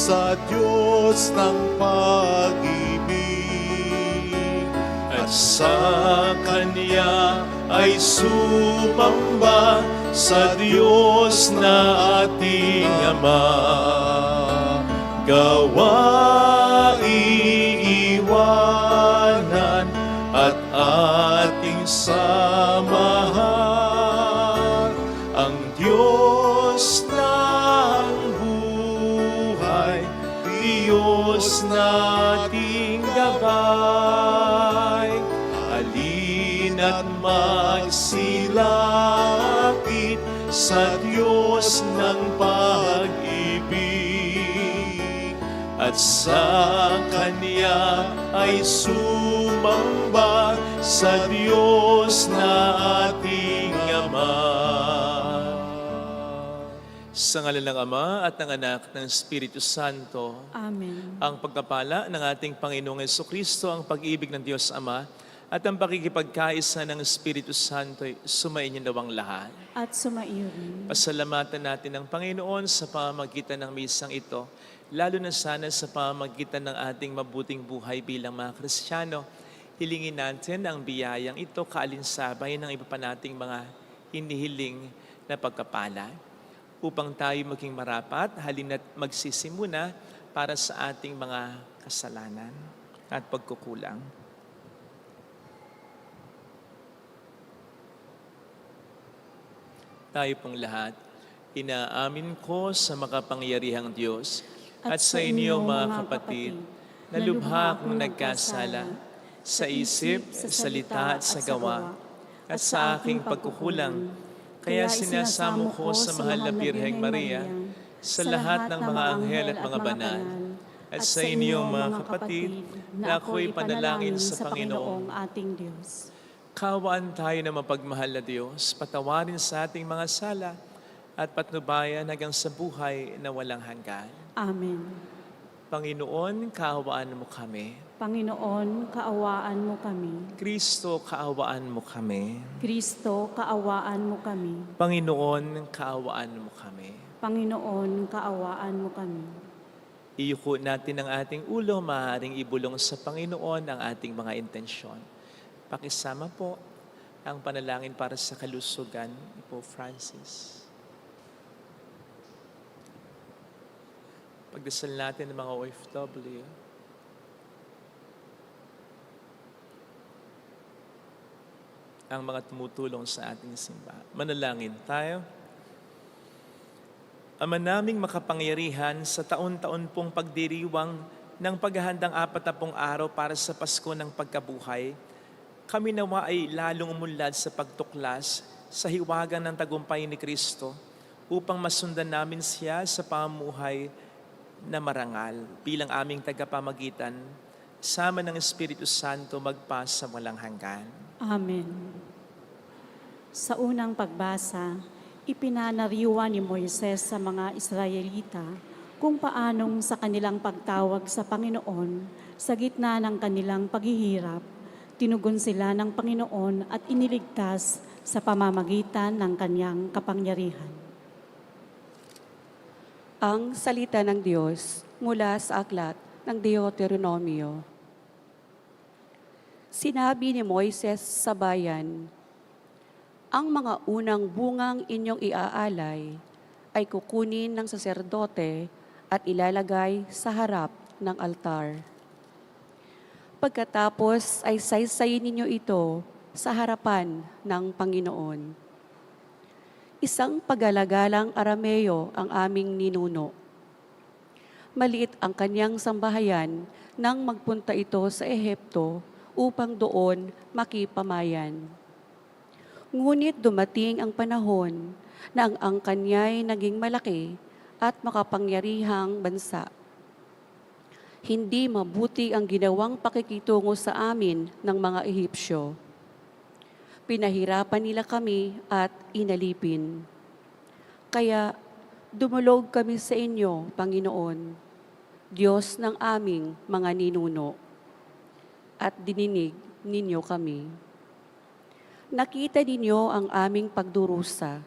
sa Diyos ng pag-ibig, at sa Kanya ay sumamba sa Diyos na ating Ama. Gawaing iwanan at ating samahan ang Diyos ng buhay, Diyos nating gabay. Halina't magsilapit sa Diyos ng pag-ibig, at sa Kanya ay sumamba sa Diyos na ating Ama. Sa ngalan ng Ama at ng Anak ng Espiritu Santo. Amen. Ang pagpapala ng ating Panginoong Jesucristo, ang pag-ibig ng Diyos Ama, at ang pakikipagkaisa ng Espiritu Santo ay sumainyo nawang lahat. At sumaiyo rin. Pasalamatan natin ang Panginoon sa pamamagitan ng misang ito, lalo na sana sa pamamagitan ng ating mabuting buhay bilang mga Kristiyano. Hilingin natin ang biyayang ito kaalinsabay ng iba pa nating mga hinihiling na pagkapala. Upang tayo maging marapat, halina't magsisimuna para sa ating mga kasalanan at pagkukulang. Tayo pong lahat, inaamin ko sa makapangyarihang Diyos at sa inyo mga kapatid, na lubha akong nagkasala sa isip, sa salita at sa gawa, at sa aking pagkukulang. Kaya sinasamo ko sa mahal na Birheng Maria, sa lahat ng mga anghel at mga banal, at sa inyong mga kapatid, na ako'y panalangin sa Panginoong ating Diyos. Kaawaan tayo na mapagmahal na Diyos, patawarin sa ating mga sala, at patnubayan hanggang sa buhay na walang hanggan. Amen. Panginoon, kaawaan mo kami. Panginoon, kaawaan mo kami. Kristo, kaawaan mo kami. Kristo, kaawaan mo kami. Panginoon, kaawaan mo kami. Panginoon, kaawaan mo kami. Iyuko natin ang ating ulo, maaaring ibulong sa Panginoon ang ating mga intensyon. Pakisama po ang panalangin para sa kalusugan ni Pope Francis. Pagdasal natin ng mga OFW. Ang mga tumutulong sa ating simba. Manalangin tayo. Ama naming makapangyarihan, sa taon-taon pong pagdiriwang ng paghahandang 40 araw para sa Pasko ng Pagkabuhay, kami nawa ay lalong umunlad sa pagtuklas sa hiwagan ng tagumpay ni Kristo upang masundan namin siya sa pamuhay na marangal bilang aming tagapamagitan, sama ng Espiritu Santo magpa sa walang hanggan. Amen. Sa unang pagbasa, ipinanariwa ni Moises sa mga Israelita kung paanong sa kanilang pagtawag sa Panginoon sa gitna ng kanilang paghihirap, tinugon sila ng Panginoon at iniligtas sa pamamagitan ng kanyang kapangyarihan. Ang salita ng Diyos mula sa aklat ng Deuteronomio. Sinabi ni Moises sa bayan, ang mga unang bungang inyong iaalay ay kukunin ng saserdote at ilalagay sa harap ng altar. Pagkatapos ay saysayin ninyo ito sa harapan ng Panginoon. Isang pagalagalang Arameo ang aming ninuno. Maliit ang kanyang sambahayan nang magpunta ito sa Ehipto upang doon makipamayan. Ngunit dumating ang panahon na ang kanya'y naging malaki at makapangyarihang bansa. Hindi mabuti ang ginawang pakikitungo sa amin ng mga Ehipsyo. Pinahirapan nila kami at inalipin. Kaya dumulog kami sa inyo, Panginoon, Diyos ng aming mga ninuno, at dininig ninyo kami. Nakita ninyo ang aming pagdurusa,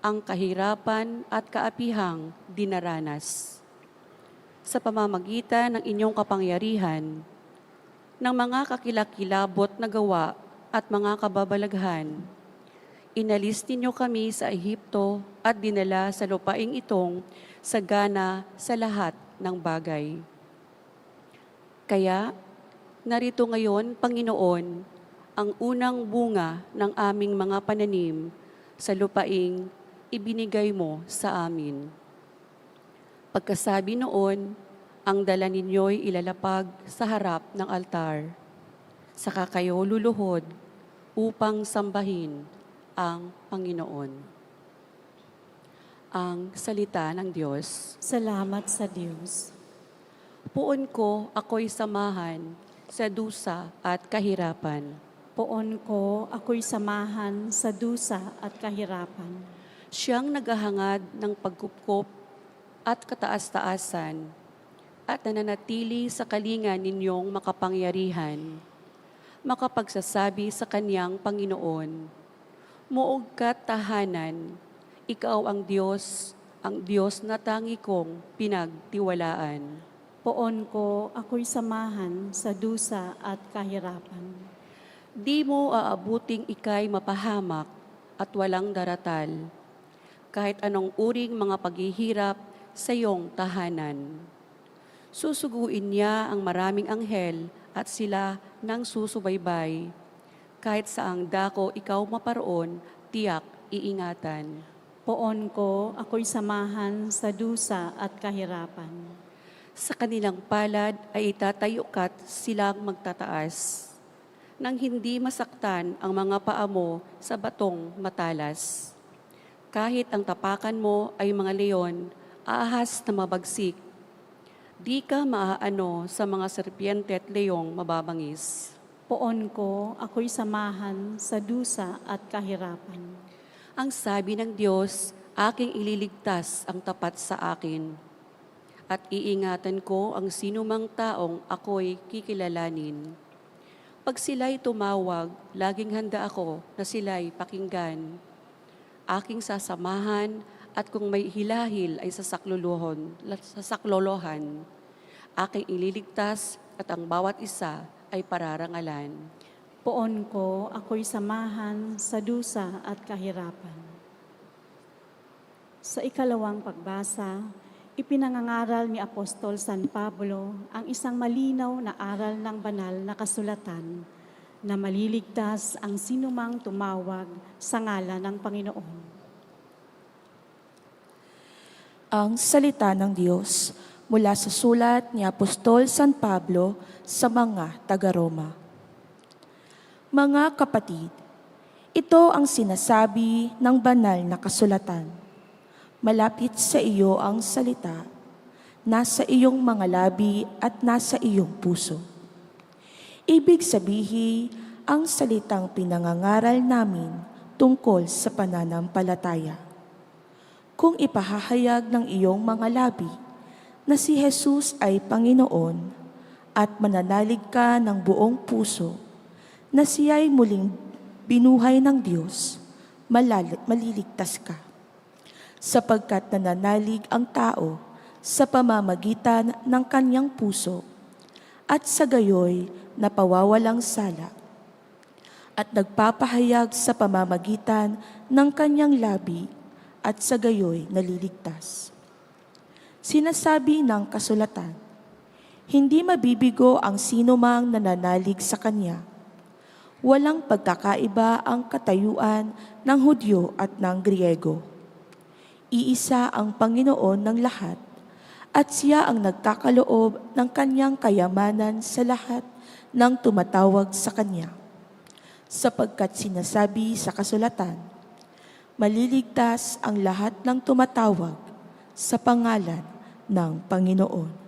ang kahirapan at kaapihang dinaranas. sa pamamagitan ng inyong kapangyarihan, ng mga kakilakilabot na gawa at mga kababalaghan. Inalis ninyo kami sa Ehipto at dinala sa lupaing itong sagana sa lahat ng bagay. Kaya, narito ngayon, Panginoon, ang unang bunga ng aming mga pananim sa lupaing ibinigay mo sa amin. Pagkasabi noon, ang dala ninyo'y ilalapag sa harap ng altar. Saka kayo luluhod upang sambahin ang Panginoon. Ang salita ng Diyos. Salamat sa Diyos. Puon ko ako'y samahan sa dusa at kahirapan. Poon ko, ako'y samahan sa dusa at kahirapan. Siyang naghahangad ng pagkupkop at kataas-taasan at nananatili sa kalinga ninyong makapangyarihan. Makapagsasabi sa kaniyang Panginoon, Muog ka't tahanan, ikaw ang Diyos na tangi kong pinagtiwalaan. Poon ko, ako'y samahan sa dusa at kahirapan. Di mo aabuting ika'y mapahamak at walang daratal, kahit anong uring mga paghihirap sa iyong tahanan. Susuguin niya ang maraming anghel at sila nang susubaybay. Kahit saang dako ikaw maparoon, tiyak iingatan. Poon ko, ako'y samahan sa dusa at kahirapan. Sa kanilang palad ay itatayo ka't silang magtataas, nang hindi masaktan ang mga paa mo sa batong matalas. Kahit ang tapakan mo ay mga leon, aahas na mabagsik, di ka maaano sa mga serpiente at leong mababangis. Poon ko, ako'y samahan sa dusa at kahirapan. Ang sabi ng Diyos, aking ililigtas ang tapat sa akin. At iingatan ko ang sinumang taong ako'y kikilalanin. Pag sila'y tumawag, laging handa ako na sila'y pakinggan. Aking sasamahan at kung may hilahil ay sasaklolohan, aking ililigtas at ang bawat isa ay pararangalan. Poon ko, ako'y samahan sa dusa at kahirapan. Sa ikalawang pagbasa, ipinangangaral ni Apostol San Pablo ang isang malinaw na aral ng banal na kasulatan na maliligtas ang sinumang tumawag sa ngalan ng Panginoon. Ang salita ng Diyos mula sa sulat ni Apostol San Pablo sa mga taga-Roma. Mga kapatid, ito ang sinasabi ng banal na kasulatan. Malapit sa iyo ang salita, nasa iyong mga labi at nasa iyong puso. Ibig sabihin, ang salitang pinangangaral namin tungkol sa pananampalataya. Kung ipahahayag ng iyong mga labi na si Jesus ay Panginoon at mananalig ka ng buong puso na siya'y muling binuhay ng Diyos, maliligtas ka. Sapagkat nananalig ang tao sa pamamagitan ng kanyang puso at sa gayoy napawawalang sala at nagpapahayag sa pamamagitan ng kanyang labi at sa gayoy naliligtas. Sinasabi ng kasulatan, hindi mabibigo ang sinumang nananalig sa Kanya. Walang pagkakaiba ang katayuan ng Hudyo at ng Griego. Iisa ang Panginoon ng lahat at Siya ang nagkakaloob ng Kanyang kayamanan sa lahat ng tumatawag sa Kanya. Sapagkat sinasabi sa kasulatan, maliligtas ang lahat ng tumatawag sa pangalan ng Panginoon.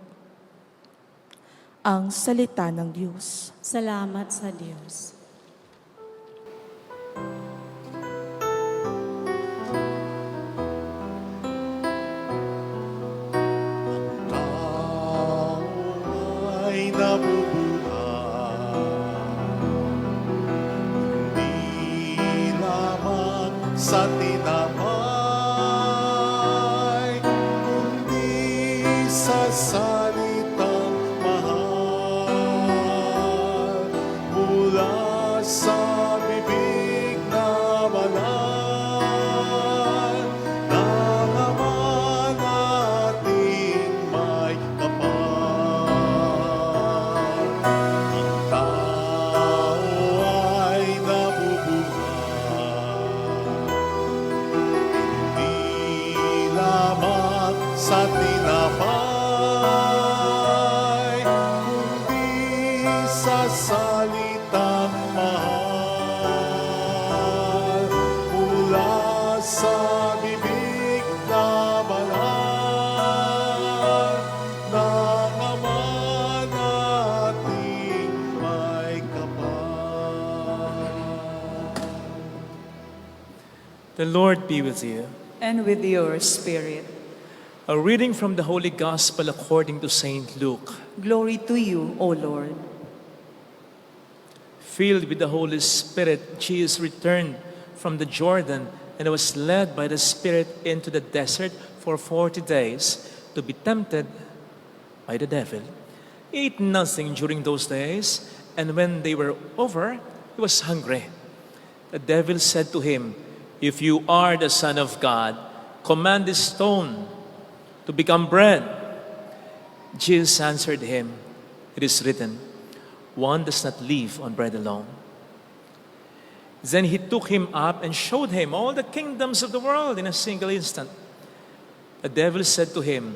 Ang salita ng Diyos. Salamat sa Diyos. Tao ay nabubuhay, hindi lamang sa tinapay, kundi sa salita The Lord be with you. And with your spirit. A reading from the Holy Gospel according to Saint Luke. Glory to you, O Lord. Filled with the Holy Spirit, Jesus returned from the Jordan and was led by the Spirit into the desert for 40 days to be tempted by the devil. He ate nothing during those days, and when they were over, he was hungry. The devil said to him, "If you are the Son of God, command this stone to become bread." Jesus answered him, "It is written, one does not live on bread alone." Then he took him up and showed him all the kingdoms of the world in a single instant. The devil said to him,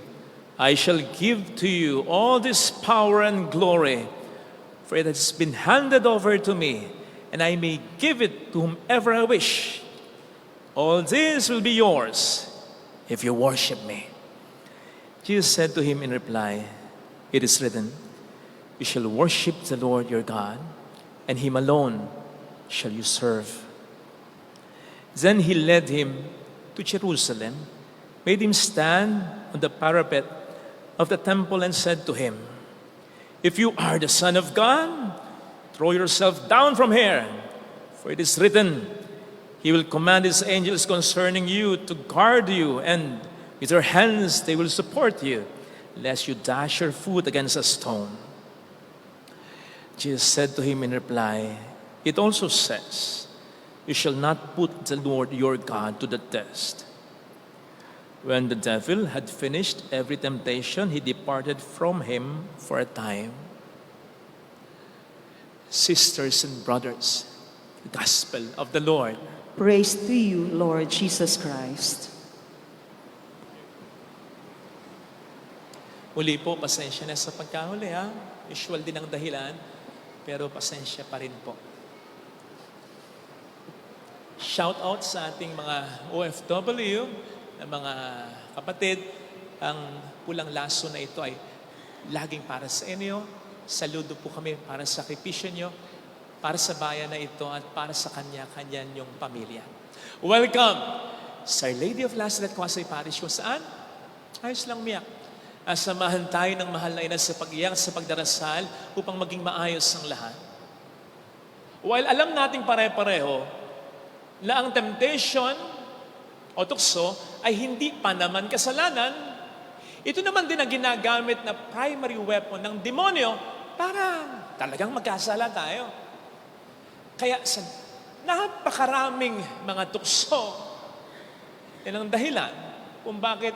"I shall give to you all this power and glory, for it has been handed over to me, and I may give it to whomever I wish. All this will be yours if you worship me." Jesus said to him in reply, "It is written, you shall worship the Lord your God, and him alone shall you serve." Then he led him to Jerusalem, made him stand on the parapet of the temple, and said to him, "If you are the Son of God, throw yourself down from here, for it is written, he will command his angels concerning you to guard you, and with their hands they will support you, lest you dash your foot against a stone." Jesus said to him in reply, "It also says, you shall not put the Lord your God to the test." When the devil had finished every temptation, he departed from him for a time. Sisters and brothers, the gospel of the Lord. Praise to you, Lord Jesus Christ. Muli po, pasensya na sa pagkahuli ha. Usual din ang dahilan, pero pasensya pa rin po. Shout out sa ating mga OFW, na mga kapatid. Ang pulang laso na ito ay laging para sa inyo. Saludo po kami para sa sakripisyo nyo, para sa bayan na ito, at para sa kanya-kanya nyong pamilya. Welcome sa Our Lady of Last at Kwasay Parish, kung saan ayos lang miyak. Samahan tayo ng mahal na ina sa pag-iyak, sa pagdarasal, upang maging maayos ang lahat. While alam nating pare-pareho na ang temptation o tukso ay hindi pa naman kasalanan, ito naman din ang ginagamit na primary weapon ng demonyo para talagang magkasala tayo. Kaya sa napakaraming mga tukso, yan ang dahilan kung bakit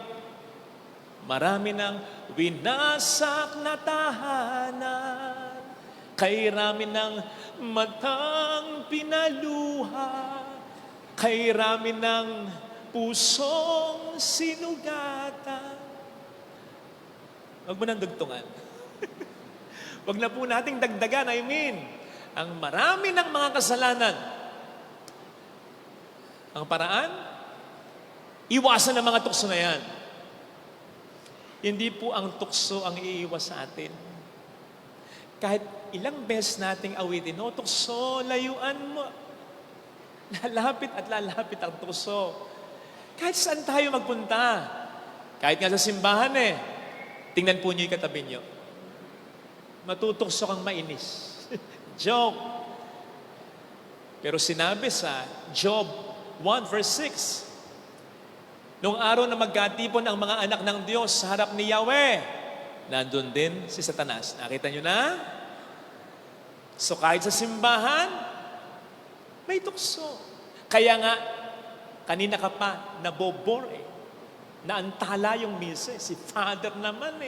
marami ng winasak na tahanan, kay rami ng matang pinaluha, kay rami ng pusong sinugatan. Huwag mo nang dugtungan. Huwag na po nating dagdagan, ang marami ng mga kasalanan. Ang paraan, iwasan ang mga tukso na yan. Hindi po ang tukso ang iiwas sa atin. Kahit ilang beses nating awitin, "O tukso, layuan mo." Lalapit at lalapit ang tukso. Kahit saan tayo magpunta. Kahit nga sa simbahan tingnan po niyo yung katabi niyo. Matutukso kang mainis. Joke. Pero sinabi sa Job 1 verse 6, "Noong araw na magkatipon ang mga anak ng Diyos sa harap ni Yahweh, nandun din si Satanas." Nakita nyo na? So kahit sa simbahan, may tukso. Kaya nga, kanina ka pa nabobor naantala yung mise. Si Father naman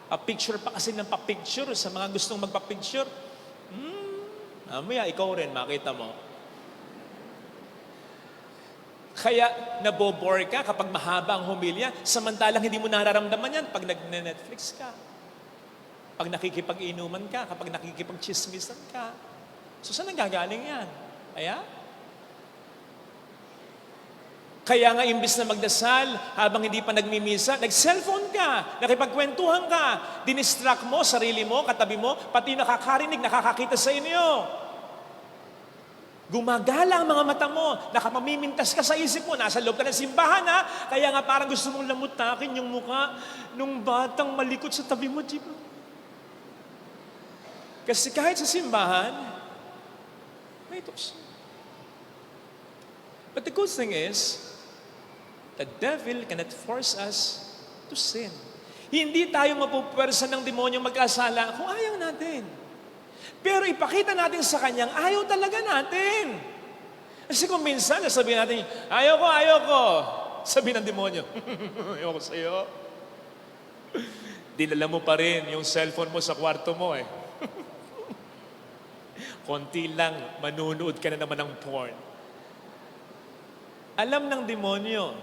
Pa-picture pa kasi ng pa-picture sa mga gustong magpa-picture. Mamaya, ikaw rin, makita mo. Kaya nabobore ka kapag mahaba ang homilya, samantalang hindi mo nararamdaman yan pag nag-Netflix ka. Pag nakikipag-inuman ka, kapag nakikipag-chismisan ka. So saan nanggagaling yan? Kaya nga imbis na magdasal, habang hindi pa nagmimisa, nag-cellphone ka, nakipagkwentuhan ka, dinistract mo, sarili mo, katabi mo, pati nakakarinig, nakakakita sa inyo. Gumagala ang mga mata mo, nakapamimintas ka sa isip mo, nasa loob ka ng simbahan ha, kaya nga parang gusto mong lamutakin yung mukha nung batang malikot sa tabi mo, di ba? Kasi kahit sa simbahan, may tukso. But the good thing is, the devil cannot force us to sin. Hindi tayo mapupwersa ng demonyong magkasala kung ayaw natin. Pero ipakita natin sa kanyang ayaw talaga natin. Kasi kung minsan, sabihin natin, ayaw ko. Sabi ng demonyo, ayaw ko sa'yo. Dinala mo pa rin yung cellphone mo sa kwarto mo eh. Konti lang, manunood ka na naman ng porn. Alam ng demonyo,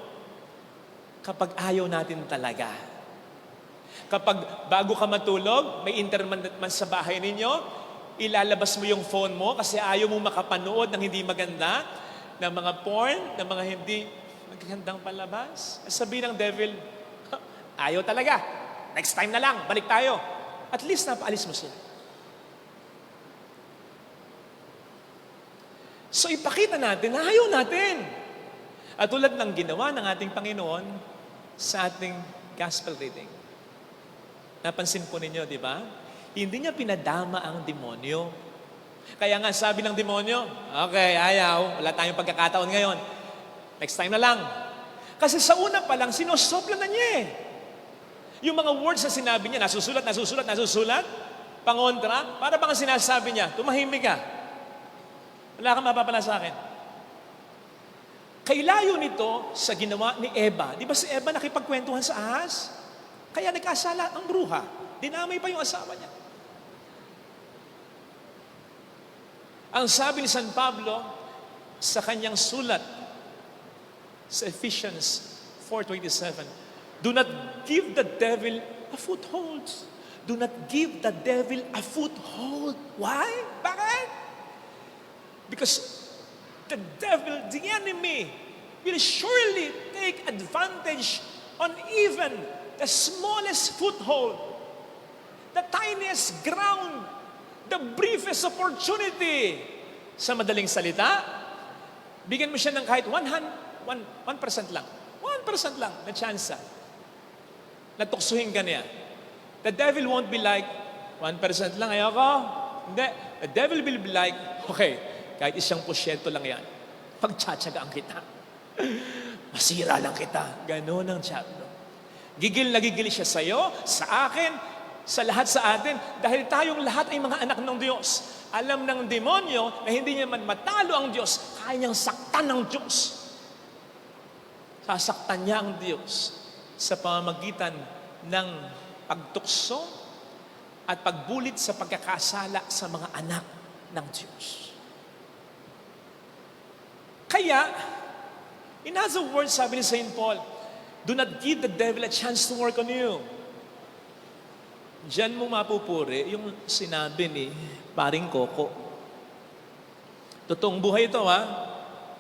kapag ayaw natin talaga, kapag bago ka matulog, may internet man sa bahay ninyo, ilalabas mo yung phone mo kasi ayaw mo makapanood ng hindi maganda, ng mga porn, ng mga hindi magandang palabas. Sabi ng devil, ayaw talaga. Next time na lang, balik tayo. At least napaalis mo sila. So ipakita natin na ayaw natin. At tulad ng ginawa ng ating Panginoon sa ating gospel reading. Napansin po ninyo, di ba? Hindi niya pinadama ang demonyo. Kaya nga sabi ng demonyo, okay, ayaw, wala tayong pagkakataon ngayon. Next time na lang. Kasi sa una pa lang, sinosopla na niya eh. Yung mga words na sinabi niya, nasusulat, pangontra, para bang sinasabi niya, tumahimik ka. Wala kang mapapala sa akin. Kailayo nito sa ginawa ni Eva. Di ba si Eva nakipagkwentuhan sa ahas? Kaya nagkasala ang bruha. Dinamay pa yung asawa niya. Ang sabi ni San Pablo sa kanyang sulat sa Ephesians 4:27, do not give the devil a foothold. Do not give the devil a foothold. Why? Bakit? Because the devil, the enemy, will surely take advantage on even the smallest foothold, the tiniest ground, the briefest opportunity. Sa madaling salita, bigyan mo siya ng kahit 1% lang. 1% lang na tsansa. Natuksuhin ka niya. The devil won't be like, 1% lang, ayoko. Hindi. The devil will be like, okay, kahit 1% lang yan, pagtsatsagaan kita. Masira lang kita. Ganon ang diablo. Gigil na gigil siya sa iyo, sa akin, sa lahat sa atin, dahil tayong lahat ay mga anak ng Diyos. Alam ng demonyo na hindi niya man matalo ang Diyos, kaya niyang saktan ng Diyos. Sasaktan niya ang Diyos sa pamamagitan ng pagtukso at pagbulit sa pagkakasala sa mga anak ng Diyos. Kaya, in other words, sabi ni St. Paul, do not give the devil a chance to work on you. Diyan mo mapupuri yung sinabi ni Paring Coco. Totoong buhay ito ha,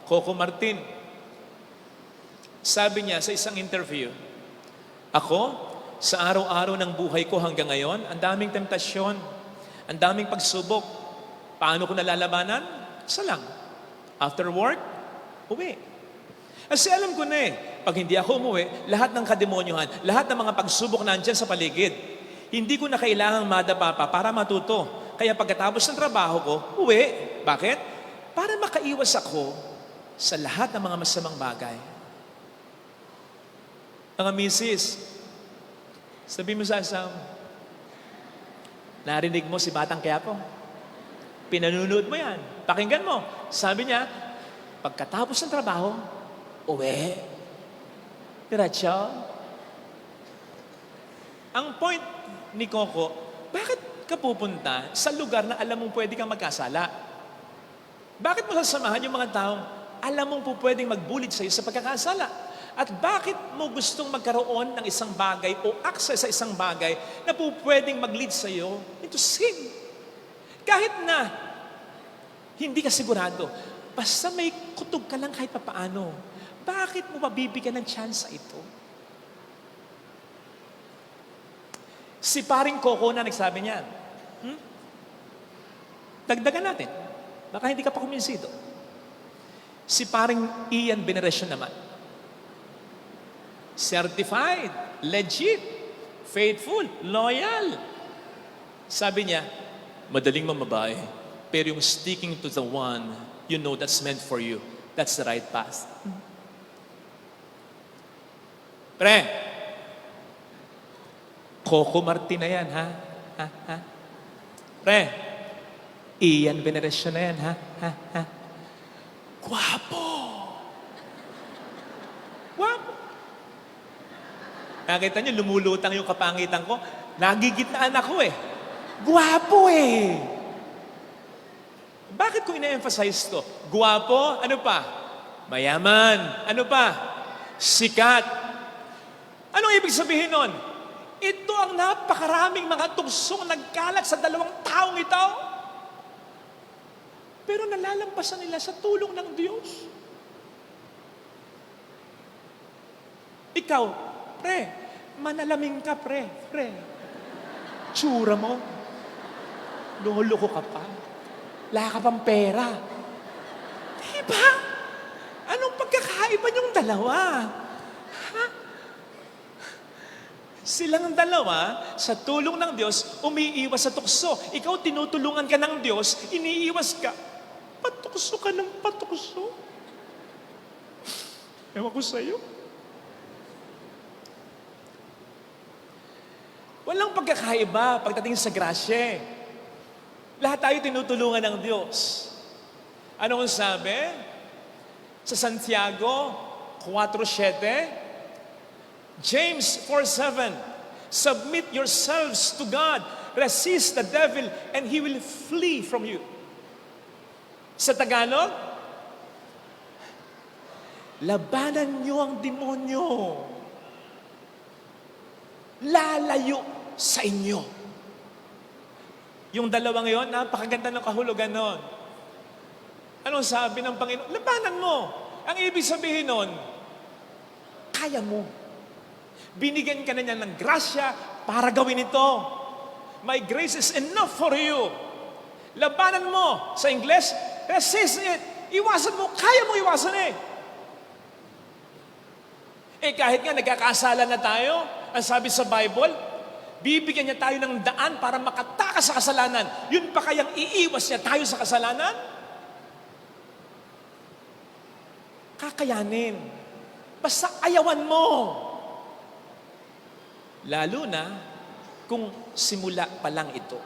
Coco Martin. Sabi niya sa isang interview, ako, sa araw-araw ng buhay ko hanggang ngayon, ang daming temptasyon, ang daming pagsubok. Paano ko nalalabanan? Isa lang. After work, uwi. Kasi alam ko na eh, pag hindi ako umuwi, lahat ng kademonyohan, lahat ng mga pagsubok nandyan sa paligid, hindi ko na kailangang madapa pa para matuto. Kaya pagkatapos ng trabaho ko, uwi. Bakit? Para makaiwas ako sa lahat ng mga masamang bagay. Mga misis, sabi mo sa asawa, narinig mo si Batang Quiapo? Pinanunood mo yan. Pakinggan mo. Sabi niya, pagkatapos ng trabaho, uwi. Diretso. Ang point ni Coco, bakit ka pupunta sa lugar na alam mong pwede kang magkasala? Bakit mo sasamahan yung mga taong alam mong po pwedeng magbulit sa iyo sa pagkakasala? At bakit mo gustong magkaroon ng isang bagay o access sa isang bagay na po pwedeng mag-lead sa iyo into sin? Kahit na hindi ka sigurado, basta may kutog ka lang kahit papaano, bakit mo mabibigyan ng chance ito? Si Paring Coco na nagsabi niyan. Dagdagan natin. Baka hindi ka pa kuminsido. Si paring Ian Veneracion naman. Certified, legit, faithful, loyal. Sabi niya, madaling mamabae, pero yung sticking to the one, you know that's meant for you. That's the right path. Pre, Coco Martin na yan, ha? Ha? Pre, Ian Veneracion na yan, ha? Ha? Guwapo! Guwapo! Nakita niyo, lumulutang yung kapangitan ko. Nagigitnaan ako eh. Guwapo eh! Bakit ko ina-emphasize to? Guwapo, ano pa? Mayaman, ano pa? Sikat. Anong ibig sabihin nun? Ito ang napakaraming mga tugsong nagkalat sa dalawang taong ito. Pero nalalampasan nila sa tulong ng Diyos. Ikaw, pre, manalaming ka, pre. Tsura mo. Lolo ko ka pa. Wala ka pang pera. Diba? Anong pagkakaiba niyong dalawa? Ha? Silang dalawa, sa tulong ng Diyos, umiiwas sa tukso. Ikaw, tinutulungan ka ng Diyos, iniiwas ka. Patukso ka ng patukso. Ewan ko sa'yo. Walang pagkakaiba pagdating sa grasya. Lahat tayo tinutulungan ng Diyos. Ano ang sabi? Sa Santiago 4:7, James 4:7, submit yourselves to God, resist the devil, and he will flee from you. Sa Tagalog, labanan niyo ang demonyo. Lalayo sa inyo. Yung dalawang yon, napakaganda ng kahulugan nun. Anong sabi ng Panginoon? Labanan mo. Ang ibig sabihin nun, kaya mo. Binigyan ka na niya ng grasya para gawin ito. My grace is enough for you. Labanan mo. Sa Ingles, resist it. Iwasan mo. Kaya mo iwasan eh. Kahit nga nagkakasala na tayo, ang sabi sa Bible, bibigyan niya tayo ng daan para makatakas sa kasalanan. Yun pa kayang iiwas niya tayo sa kasalanan? Kakayanin. Basta ayawan mo. Lalo na kung simula pa lang ito.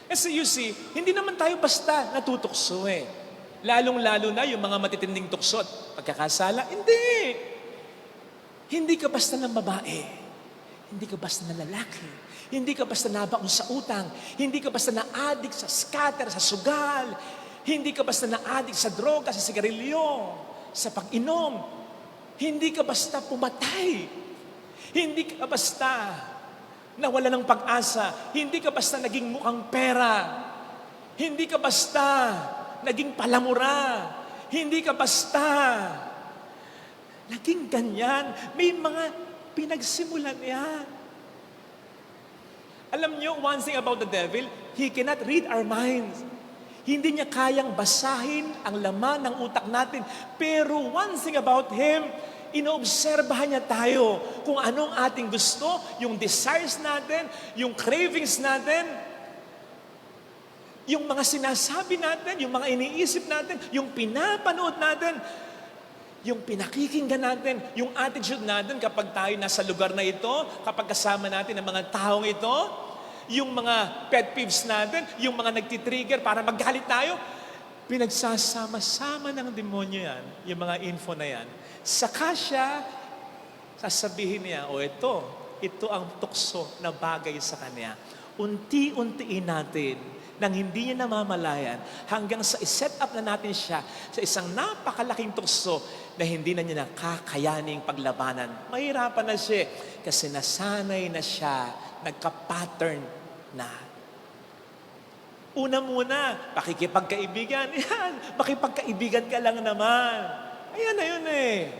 Kasi you see, hindi naman tayo basta natutukso eh. Lalong-lalo na yung mga matitinding tukso at pagkakasala. Hindi. Hindi ka basta ng babae. Hindi ka basta ng lalaki. Hindi ka basta nabaon sa utang. Hindi ka basta na-addict sa scatter, sa sugal. Hindi ka basta na-addict sa droga, sa sigarilyo, sa pag-inom. Hindi ka basta pumatay. Hindi ka basta nawala ng pag-asa. Hindi ka basta naging mukhang pera. Hindi ka basta naging palamura. Hindi ka basta naging ganyan. May mga pinagsimulan yan. Alam nyo, one thing about the devil, he cannot read our minds. Hindi niya kayang basahin ang laman ng utak natin. Pero one thing about him, inoobserbahan niya tayo kung anong ating gusto, yung desires natin, yung cravings natin, yung mga sinasabi natin, yung mga iniisip natin, yung pinapanood natin, yung pinakikinggan natin, yung attitude natin kapag tayo nasa lugar na ito, kapag kasama natin ang mga taong ito, yung mga pet peeves natin, yung mga nagtitrigger para maggalit tayo, pinagsasama-sama ng demonyo yan, yung mga info na yan. Saka siya, sasabihin niya, ito ang tukso na bagay sa kanya. Unti-untiin natin nang hindi niya namamalayan hanggang sa iset up na natin siya sa isang napakalaking tukso na hindi na niya nakakayaning paglabanan. Mahirapan na siya kasi nasanay na siya, nagka-pattern na. Una muna, pakikipagkaibigan. Yan, makipagkaibigan ka lang naman. Ayan na yun eh.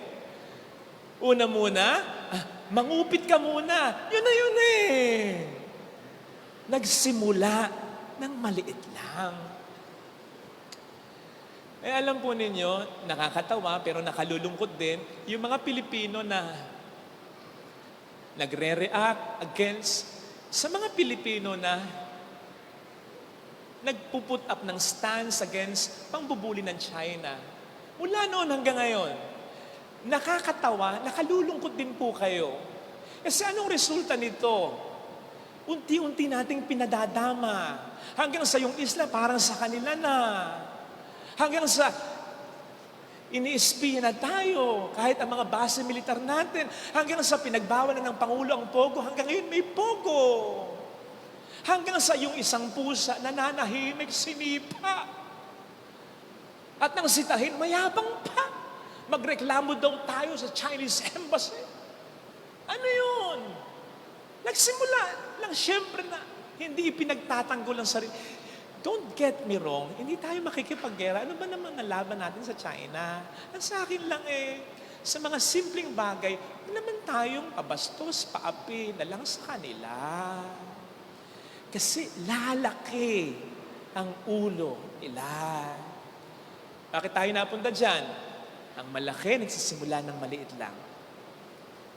Una muna, mangupit ka muna. Yun na yun eh. Nagsimula ng maliit lang. Eh alam po ninyo, nakakatawa pero nakalulungkot din, yung mga Pilipino na nagre-react against sa mga Pilipino na nagpuput up ng stance against pangbubuli ng China. Mula noon hanggang ngayon, nakakatawa, nakalulungkot din po kayo. Kasi anong resulta nito? Unti-unti nating pinadadama. Hanggang sa yung isla, parang sa kanila na. Hanggang sa ini-espiya na tayo, kahit ang mga base militar natin. Hanggang sa pinagbawal na ng Pangulo ang Pogo, hanggang ngayon may Pogo. Hanggang sa yung isang pusa nananahimik, sinipa. At nang sitahin, mayabang pa. Magreklamo daw tayo sa Chinese Embassy. Ano yun? Nagsimula lang siyempre na hindi ipinagtatanggol ang sarili. Don't get me wrong, hindi tayo makikipaggera. Ano ba naman ang laban natin sa China? Ang sa akin lang sa mga simpleng bagay, naman tayong pabastos, paapi na lang sa kanila. Kasi lalaki ang ulo nila. Bakit tayo napunta dyan? Ang malaki nagsisimula ng maliit lang.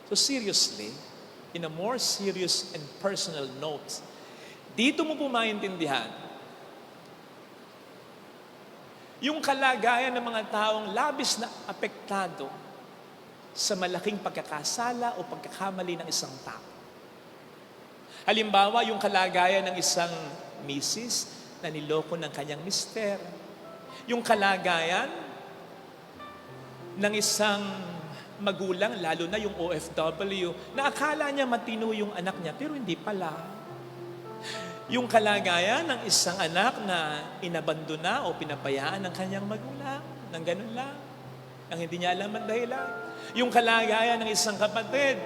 So seriously, in a more serious and personal note, dito mo po maintindihan yung kalagayan ng mga taong labis na apektado sa malaking pagkakasala o pagkakamali ng isang tao. Halimbawa, yung kalagayan ng isang misis na niloko ng kanyang mister. Yung kalagayan ng isang magulang, lalo na yung OFW, na akala niya matino yung anak niya, pero hindi pala. Yung kalagayan ng isang anak na inabandona o pinabayaan ng kanyang magulang, ng ganun lang, nang hindi niya alam ang dahilan. Yung kalagayan ng isang kapatid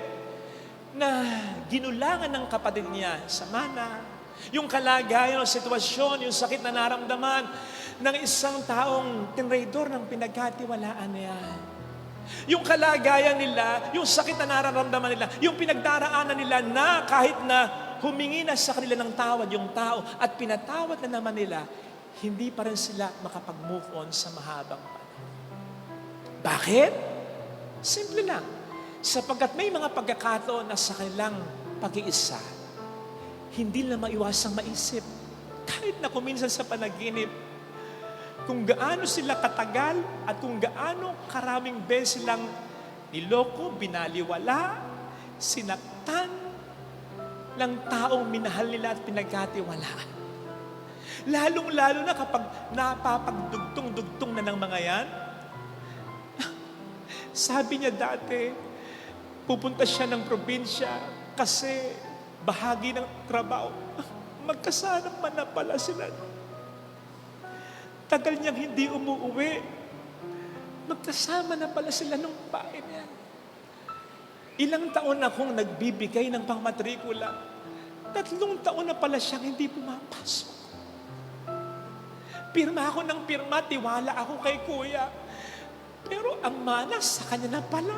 na ginulangan ng kapatid niya sa mana. Yung kalagayan o sitwasyon, yung sakit na naramdaman ng isang taong tinraidor ng pinagkatiwalaan niya. Yung kalagayan nila, yung sakit na nararamdaman nila, yung pinagdaraanan nila na kahit na humingi na sa kanila ng tawad yung tao at pinatawad na naman nila, hindi pa rin sila makapag-move on sa mahabang panahon. Bakit? Simple lang. Sapagkat may mga pagkakataon na sa kanilang pag-iisa, hindi na maiwasang maisip. Kahit na kuminsan sa panaginip, kung gaano sila katagal at kung gaano karaming beses silang niloko, binaliwala, sinaktan ng taong minahal nila at pinagkatiwalaan. Lalong-lalo na kapag napapagdugtong-dugtong na ng mga yan. Sabi niya dati, pupunta siya ng probinsya kasi bahagi ng trabaho. Magkasama man na pala sila. Tagal niyang hindi umuuwi. Magkasama na pala sila nung bahay niya. Ilang taon akong nagbibigay ng pangmatrikula. 3 taon na pala siyang hindi pumapasok. Pirma ako ng pirma, tiwala ako kay kuya. Pero ang manas sa kanya na pala.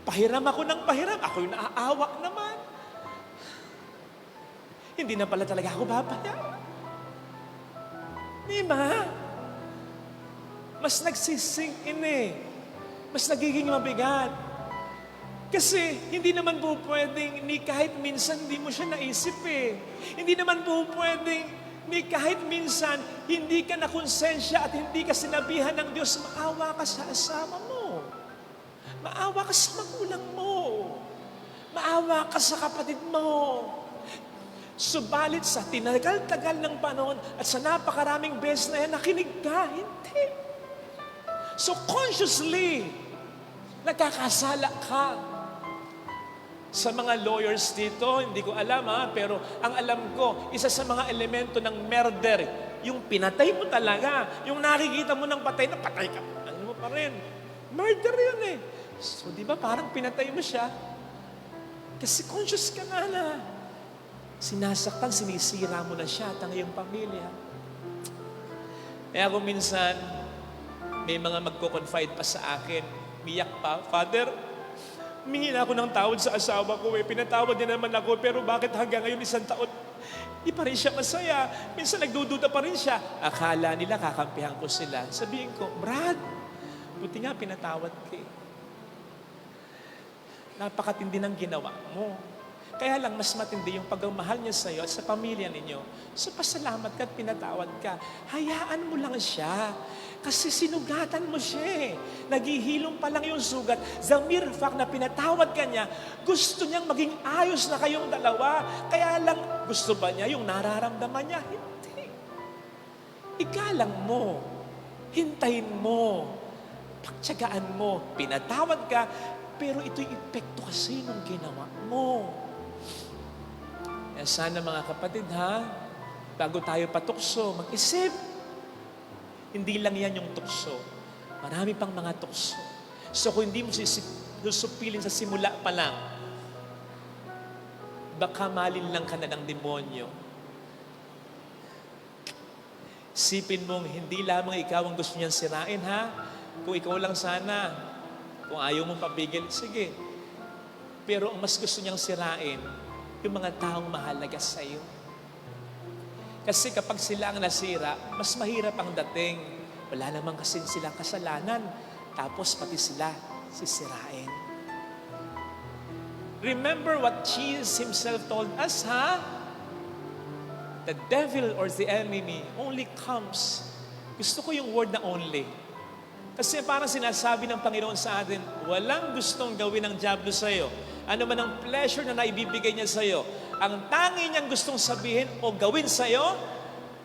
Pahiram ako ng pahiram, ako yung naaawa naman. Hindi na pala talaga ako babayaran. Di ba? Mas nagsisink in Mas nagiging mabigat. Kasi hindi naman po pwedeng ni kahit minsan hindi mo siya naisip Hindi naman po pwedeng ni kahit minsan hindi ka nakonsensya at hindi ka sinabihan ng Diyos, maawa ka sa asawa mo. Maawa ka sa magulang mo. Maawa ka sa kapatid mo. Subalit sa tinagal-tagal ng panahon at sa napakaraming beses na yan, nakinig ka, hindi. So consciously, nagkakasala ka. Sa mga lawyers dito, hindi ko alam pero ang alam ko, isa sa mga elemento ng murder, yung pinatay mo talaga, yung nakikita mo ng patay na patay ka, ano mo pa rin. Murder yun So di ba parang pinatay mo siya? Kasi conscious ka na. Sinasaktan, sinisira mo na siya at ang iyong pamilya. Kaya ako minsan, may mga magko-confide pa sa akin, miyak pa, Father, humingi na ako ng tawad sa asawa ko Pinatawad niya naman ako, pero bakit hanggang ngayon 1 taon, Di pa rin siya masaya. Minsan nagdududa pa rin siya. Akala nila kakampihan ko sila. Sabihin ko, Brad, buti nga pinatawad ka eh. Napakatindi ng ginawa mo. Kaya lang mas matindi yung pagmamahal niya sa iyo at sa pamilya ninyo. So pasalamat ka at pinatawad ka. Hayaan mo lang siya. Kasi sinugatan mo siya eh. Naghihilom pa lang yung sugat. The mere fact na pinatawad ka niya, gusto niyang maging ayos na kayong dalawa. Kaya lang, gusto ba niya yung nararamdaman niya? Hindi. Igalang mo. Hintayin mo. Pagtsagaan mo. Pinatawad ka, pero ito'y epekto kasi ng ginawa mo. Kaya sana mga kapatid ha, bago tayo patukso, mag-isip. Hindi lang yan yung tukso. Marami pang mga tukso. So kung hindi mo susupilin sa simula pa lang, baka malinlang ka na ng demonyo. Sipin mong hindi lamang ikaw ang gusto niyang sirain ha. Kung ikaw lang sana, kung ayaw mong papigil, sige. Pero ang mas gusto niyang sirain, yung mga taong mahalaga sa iyo. Kasi kapag sila ang nasira, mas mahirap ang dating. Wala namang kasi silang kasalanan. Tapos pati sila sisirain. Remember what Jesus himself told us, ha? The devil or the enemy only comes. Gusto ko yung word na only. Kasi parang sinasabi ng Panginoon sa atin, walang gustong gawin ng diablo sa iyo. Ano man ang pleasure na naibibigay niya sa iyo. Ang tangi niyang gustong sabihin o gawin sa iyo,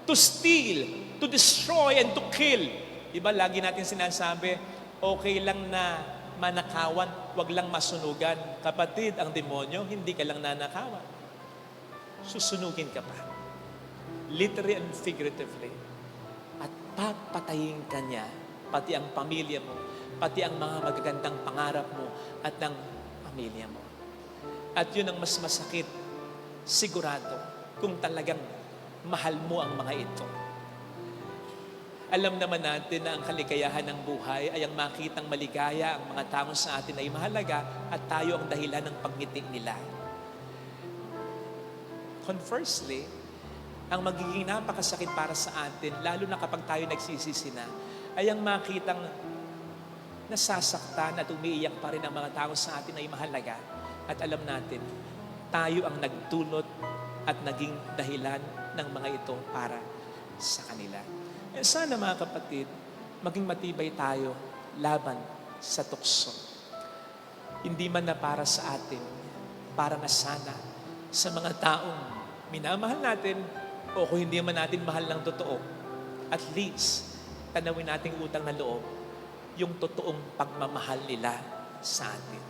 to steal, to destroy, and to kill. Diba, lagi natin sinasabi, okay lang na manakawan, wag lang masunugan. Kapatid, ang demonyo, hindi ka lang nanakawan. Susunugin ka pa. Literally and figuratively. At papatayin ka niya, pati ang pamilya mo, pati ang mga magagandang pangarap mo at ng pamilya mo. At yun ang mas masakit, sigurado, kung talagang mahal mo ang mga ito. Alam naman natin na ang kaligayahan ng buhay ay ang makitang maligaya ang mga tao sa atin ay mahalaga at tayo ang dahilan ng pagngiti nila. Conversely, ang magiging napakasakit para sa atin, lalo na kapag tayo nagsisisi na, ay ang makitang nasasaktan at umiiyak pa rin ang mga tao sa atin ay mahalaga. At alam natin, tayo ang nagdulot at naging dahilan ng mga ito para sa kanila. Eh, sana mga kapatid, maging matibay tayo laban sa tukso. Hindi man na para sa atin, para na sana sa mga taong minamahal natin o kung hindi man natin mahal ng totoo, at least, tanawin nating utang na loob yung totoong pagmamahal nila sa atin.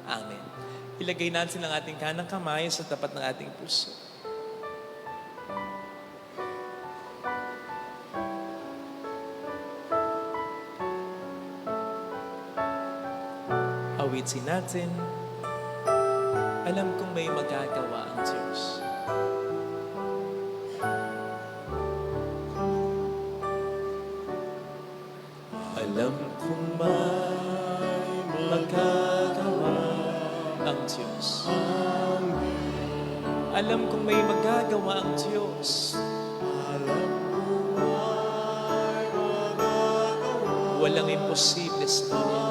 Amen. Ilagay natin ang ating kanang kamay sa tapat ng ating puso. Awitin natin, alam kong may magagawa ang Diyos. Alam kong may magagawa ang Diyos. Alam kong may magagawa ang Diyos. Walang imposible sa Kanya.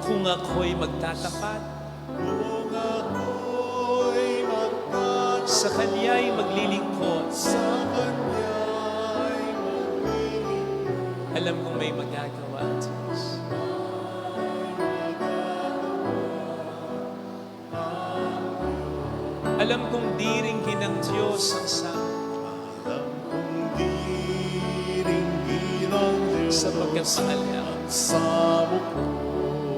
Kung ako'y magtatapat, sa Kanya'y maglilingkod. Alam kong may magagawa ang Diyos. Alam kong diringgin ng Diyos ang sapagkat mahal niya.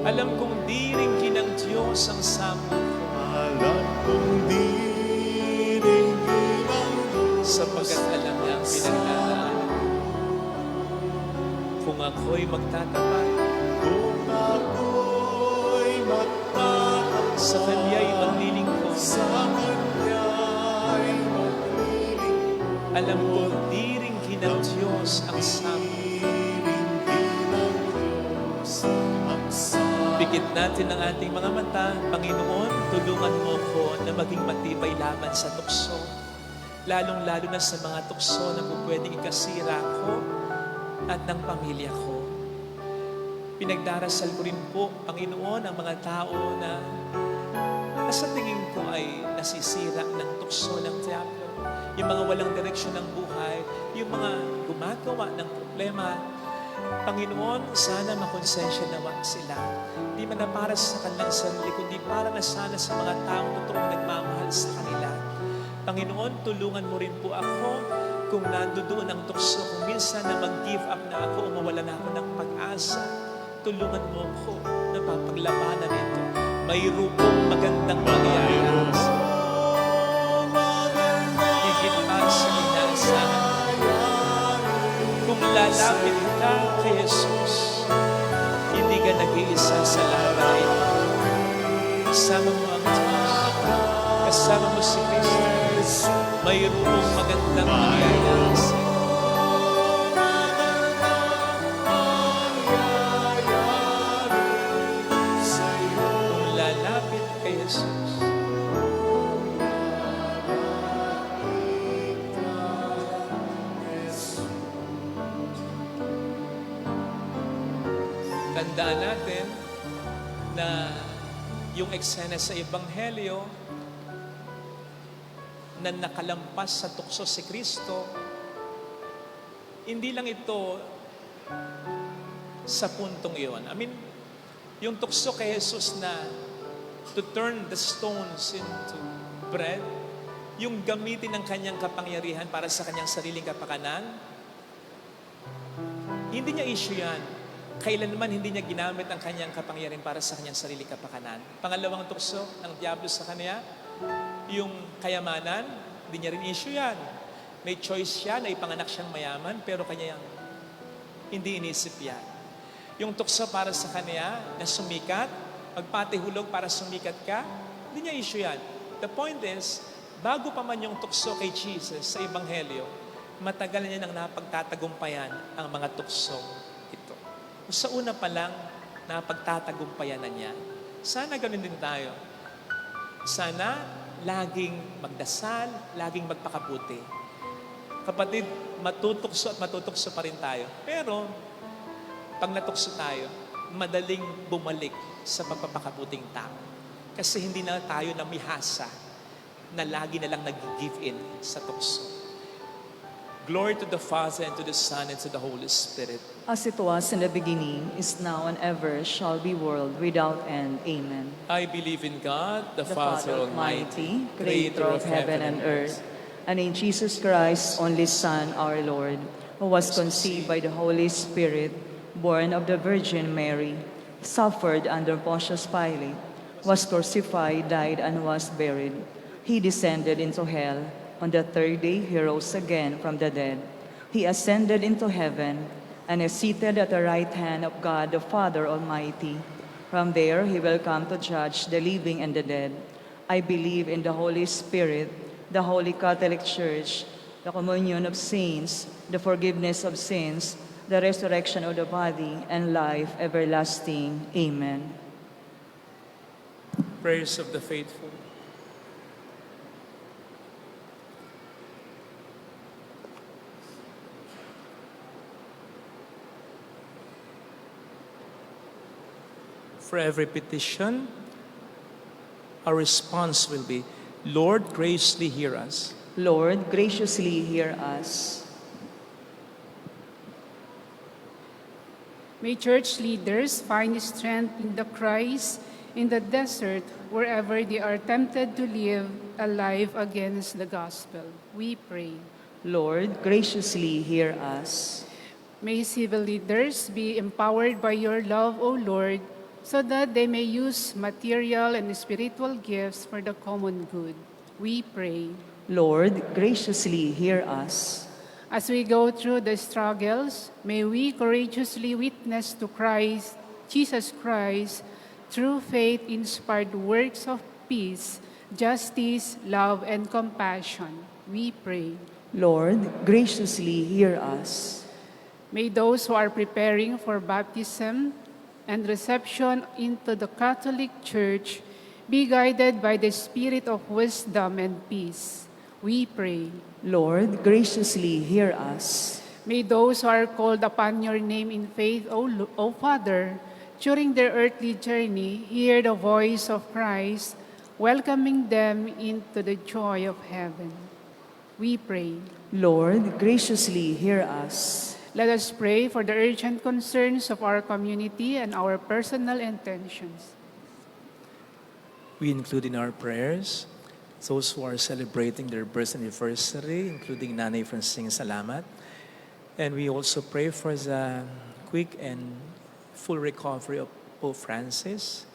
Alam kong diringgin ng Diyos ang samo sapagkat alam niya ang pinagdadaanan. Kung ako'y magtatapat, sa Kanya'y maglilingkod. Alam kong diringgin ng Diyos ang samo. Pikit natin ang ating mga mata. Panginoon, tulungan mo ko na maging matibay laban sa tukso. Lalong-lalo na sa mga tukso na po pwedeng ikasira ko at ng pamilya ko. Pinagdarasal ko rin po, Panginoon, ang mga tao na sa tingin ko ay nasisira ng tukso ng diablo. Yung mga walang direksyon ng buhay, yung mga gumagawa ng problema. Panginoon, sana makonsensya nawa sila. Di man na para sa kanilang sarili, kundi para na sana sa mga taong totoong nagmamahal sa kanila. Panginoon, tulungan mo rin po ako kung nandoon ang tukso, kung minsan na mag-give up na ako o mawala na ako ng pag-asa. Tulungan mo ako na papaglabanan ito. Mayroong magandang mangyayari. Higit pa sa inaasahan. Kung lalapit ka kay Jesus, hindi ka nag-iisa sa lahat na ito. Kasama mo ang Diyos. Kasama mo si Kristo. Mayroong magandang mangyayari sa iyo. Kung lalapit kay Jesus, tandaan natin na yung eksena sa Ebanghelyo na nakalampas sa tukso si Kristo, hindi lang ito sa puntong iyon. I mean, yung tukso kay Jesus na to turn the stones into bread, yung gamitin ng kanyang kapangyarihan para sa kanyang sariling kapakanan, hindi niya issue yan. Kailanman hindi niya ginamit ang kanyang kapangyarihan para sa kanyang sariling kapakanan. Pangalawang tukso ng diablo sa kanya, yung kayamanan, hindi niya rin issue yan. May choice siya na ipanganak siyang mayaman, pero kanya hindi inisip yan. Yung tukso para sa kanya na sumikat, magpatihulog para sumikat ka, hindi niya issue yan. The point is, bago pa man yung tukso kay Jesus sa Ebanghelyo, matagal niya nang napagtatagumpayan ang mga tukso ito. Sa una pa lang, napagtatagumpayan na niya. Sana ganun din tayo. Sana laging magdasal, laging magpakabuti. Kapatid, matutukso at matutukso pa rin tayo. Pero, pag natukso tayo, madaling bumalik sa pagpapakabuting tao. Kasi hindi na tayo namihasa na lagi na lang nag-give in sa tukso. Glory to the Father, and to the Son, and to the Holy Spirit. As it was in the beginning, is now, and ever shall be, world without end. Amen. I believe in God, the The Father Almighty, creator of heaven and earth, and in Jesus Christ, only Son, our Lord, who was conceived by the Holy Spirit, born of the Virgin Mary, suffered under Pontius Pilate, was crucified, died, and was buried. He descended into hell. On the third day, he rose again from the dead. He ascended into heaven and is seated at the right hand of God, the Father Almighty. From there, he will come to judge the living and the dead. I believe in the Holy Spirit, the Holy Catholic Church, the communion of saints, the forgiveness of sins, the resurrection of the body, and life everlasting. Amen. Prayers of the faithful. For every petition, our response will be, Lord, graciously hear us. Lord, graciously hear us. May church leaders find strength in the Christ in the desert wherever they are tempted to live a life against the gospel. We pray. Lord, graciously hear us. May civil leaders be empowered by your love, O Lord, so that they may use material and spiritual gifts for the common good. We pray. Lord, graciously hear us. As we go through the struggles, may we courageously witness to Christ, Jesus Christ, through faith-inspired works of peace, justice, love, and compassion. We pray. Lord, graciously hear us. May those who are preparing for baptism and reception into the Catholic Church be guided by the spirit of wisdom and peace. We pray. Lord, graciously hear us. May those who are called upon your name in faith, O Father, during their earthly journey, hear the voice of Christ, welcoming them into the joy of heaven. We pray. Lord, graciously hear us. Let us pray for the urgent concerns of our community and our personal intentions. We include in our prayers those who are celebrating their birth anniversary, including Nanay Francine Salamat. And we also pray for the quick and full recovery of Pope Francis,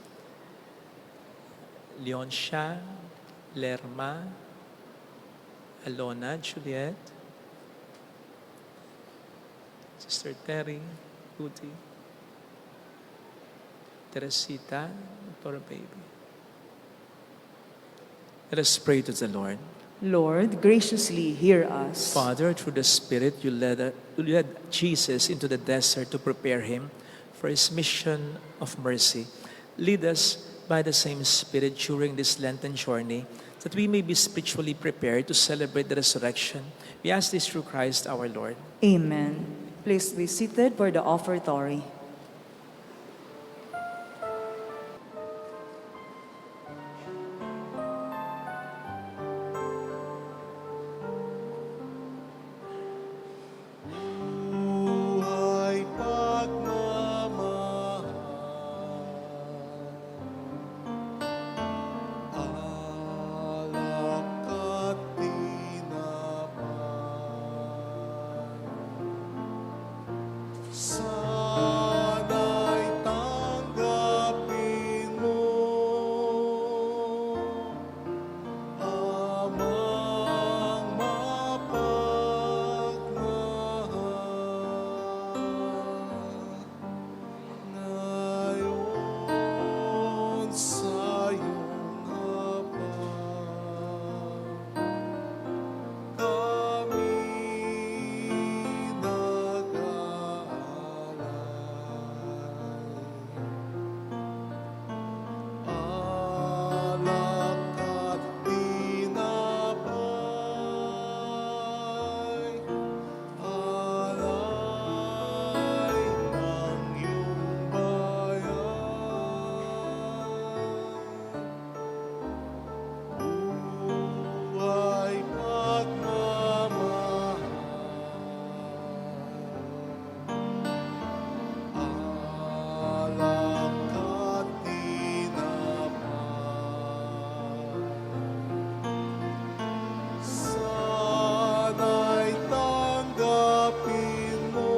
Leoncia, Lerma, Alona, Juliet, Sister Terry, Rudy, Teresita, Dr. Baby. Let us pray to the Lord. Lord, graciously hear us. Father, through the Spirit, you led Jesus into the desert to prepare him for his mission of mercy. Lead us by the same Spirit during this Lenten journey, that we may be spiritually prepared to celebrate the resurrection. We ask this through Christ our Lord. Amen. Please be seated for the offertory. Buhay pagmamahal, alak at tinapay. Sana'y tanggapin mo amang mapagmahal ngayon sa iyong hapag. Kami alak at tinapay, alay ng iyong bayan. Buhay pagmamahal, alak at tinapay. Sana'y tanggapin mo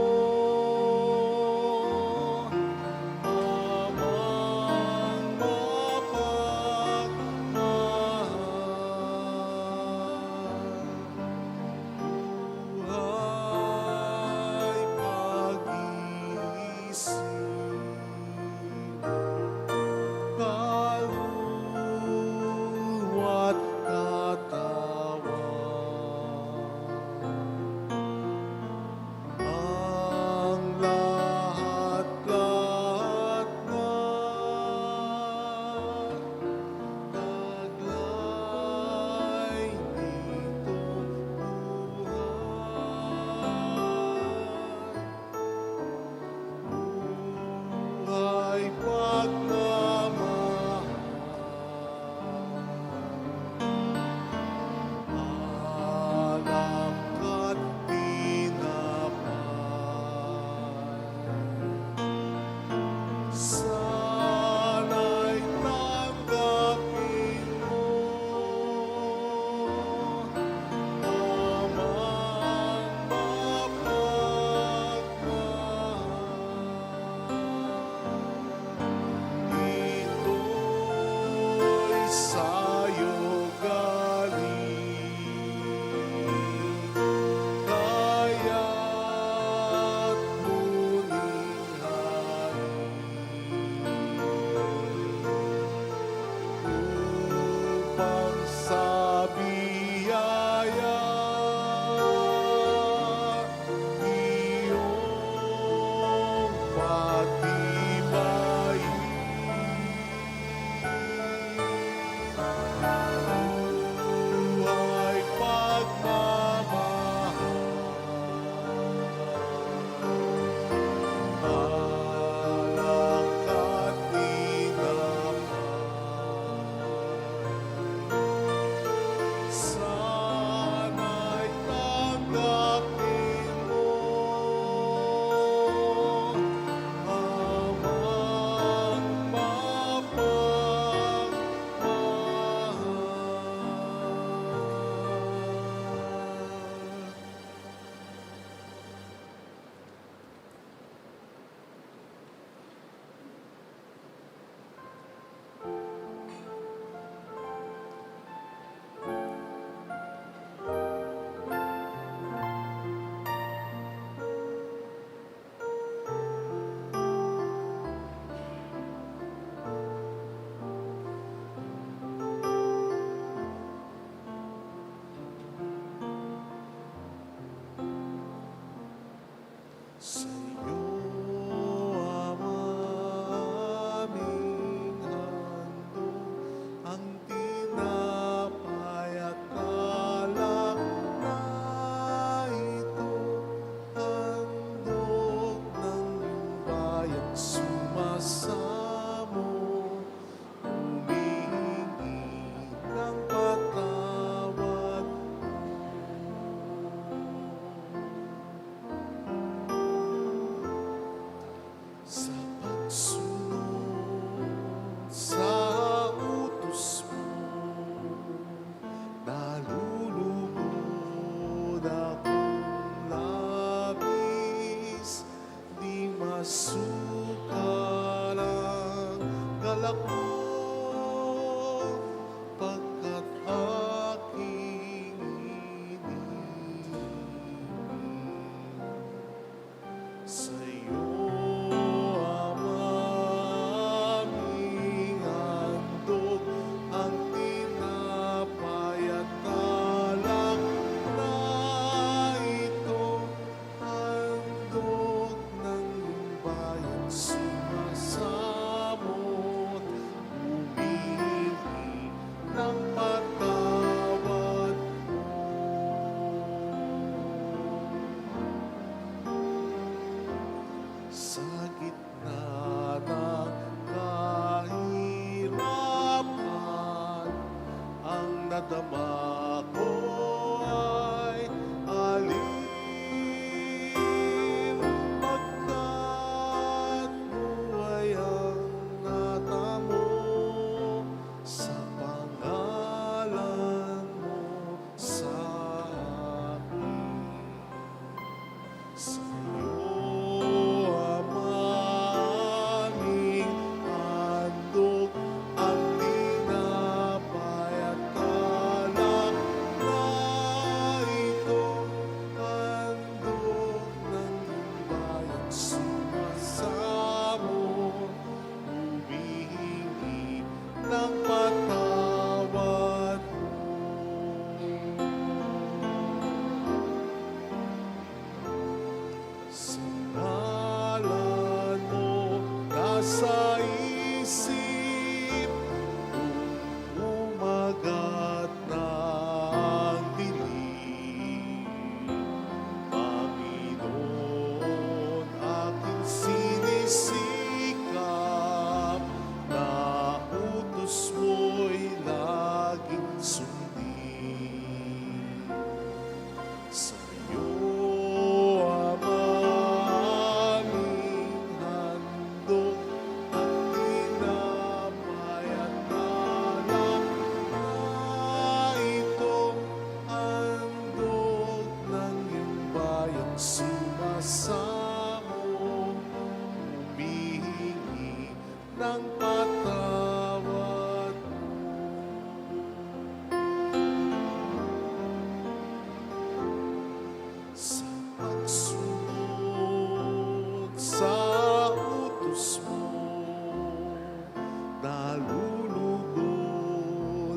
amang mapagmahal. Buhay pag-isip, kaluluwa't katawan, ang lahat-lahat na taglay nitong buhay pagmamahal, alak at tinapay. Sana'y tanggapin mo amang mapagmahal. Ito'y sa'yo galing, kaya't muling upang sa biyaya iyong patibay. pagkat aking iniibig. Sa'yo, Ama, aming handog ang tinapay at alak na ito, handog ng iyong bayan, sumasamot, humihingi ng patawad sa gitna ng kahirapan. Ang nadama ko ay alin, pagkat buhay ang natamo sa pangalan mo sa akin. Sa'yo, Ama, aming handog ang tinapay at alak na ito, handog ng iyong bayan, sumasamo, humihingi ng patawad mo. Sa ngalan mo nasa isip, umagat ng dilim. Panginoon, aking sinisikap, na utos mo'y laging sundin. Sa'yo, Ama, aming handog ang tinapay at alak na ito, handog ng iyong bayan, sumasamo, humihingi ng patawad mo. Sa pagsunod sa utos mo, nalulugod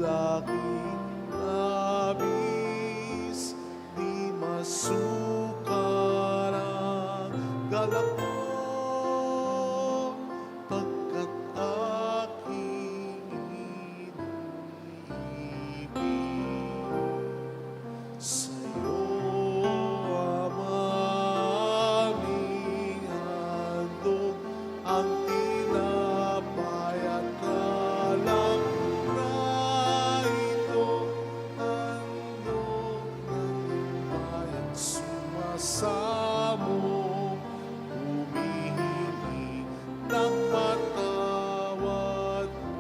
aking labis, di masukal ang galak mo, pagkat aking iniibig. Sa'yo, Ama, aming handog ang tinapay at alak na ito, handog ng iyong bayan, sumasamo, humihingi ng patawad mo.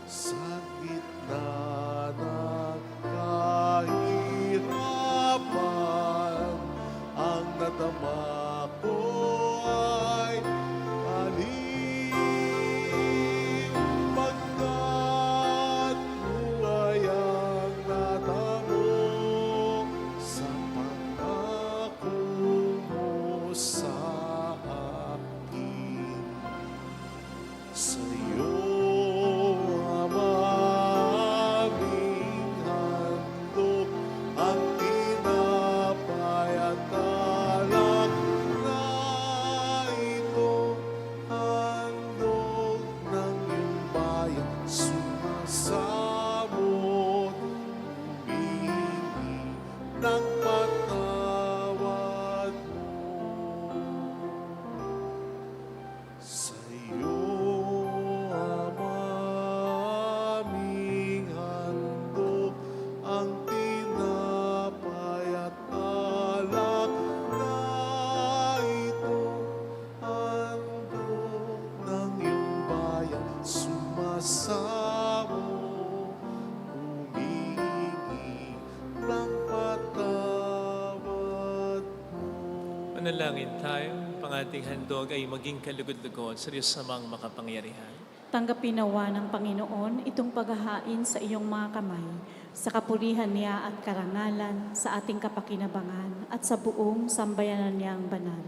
Sa gitna ng kahirapan, ang nadama ko ay alin, pagkat buhay ang natamo sa pangako mo sa akin. Sa'yo, Ama, aming handog ang tinapay at alak na ito, handog ng iyong bayan, sumasamo, humihingi ng patawad mo. Sa'yo, Ama, aming handog ang tinapay at alak na ito, handog ng iyong bayan, sumasamo, humihingi ng patawad mo. Manalangin tayo. ating handog ay maging kalugod-lugod sa Diyos samang makapangyarihan. Tanggapin nawa ng Panginoon itong paghahain sa iyong mga kamay, sa kapurihan niya at karangalan, sa ating kapakinabangan at sa buong sambayanan niyang banal.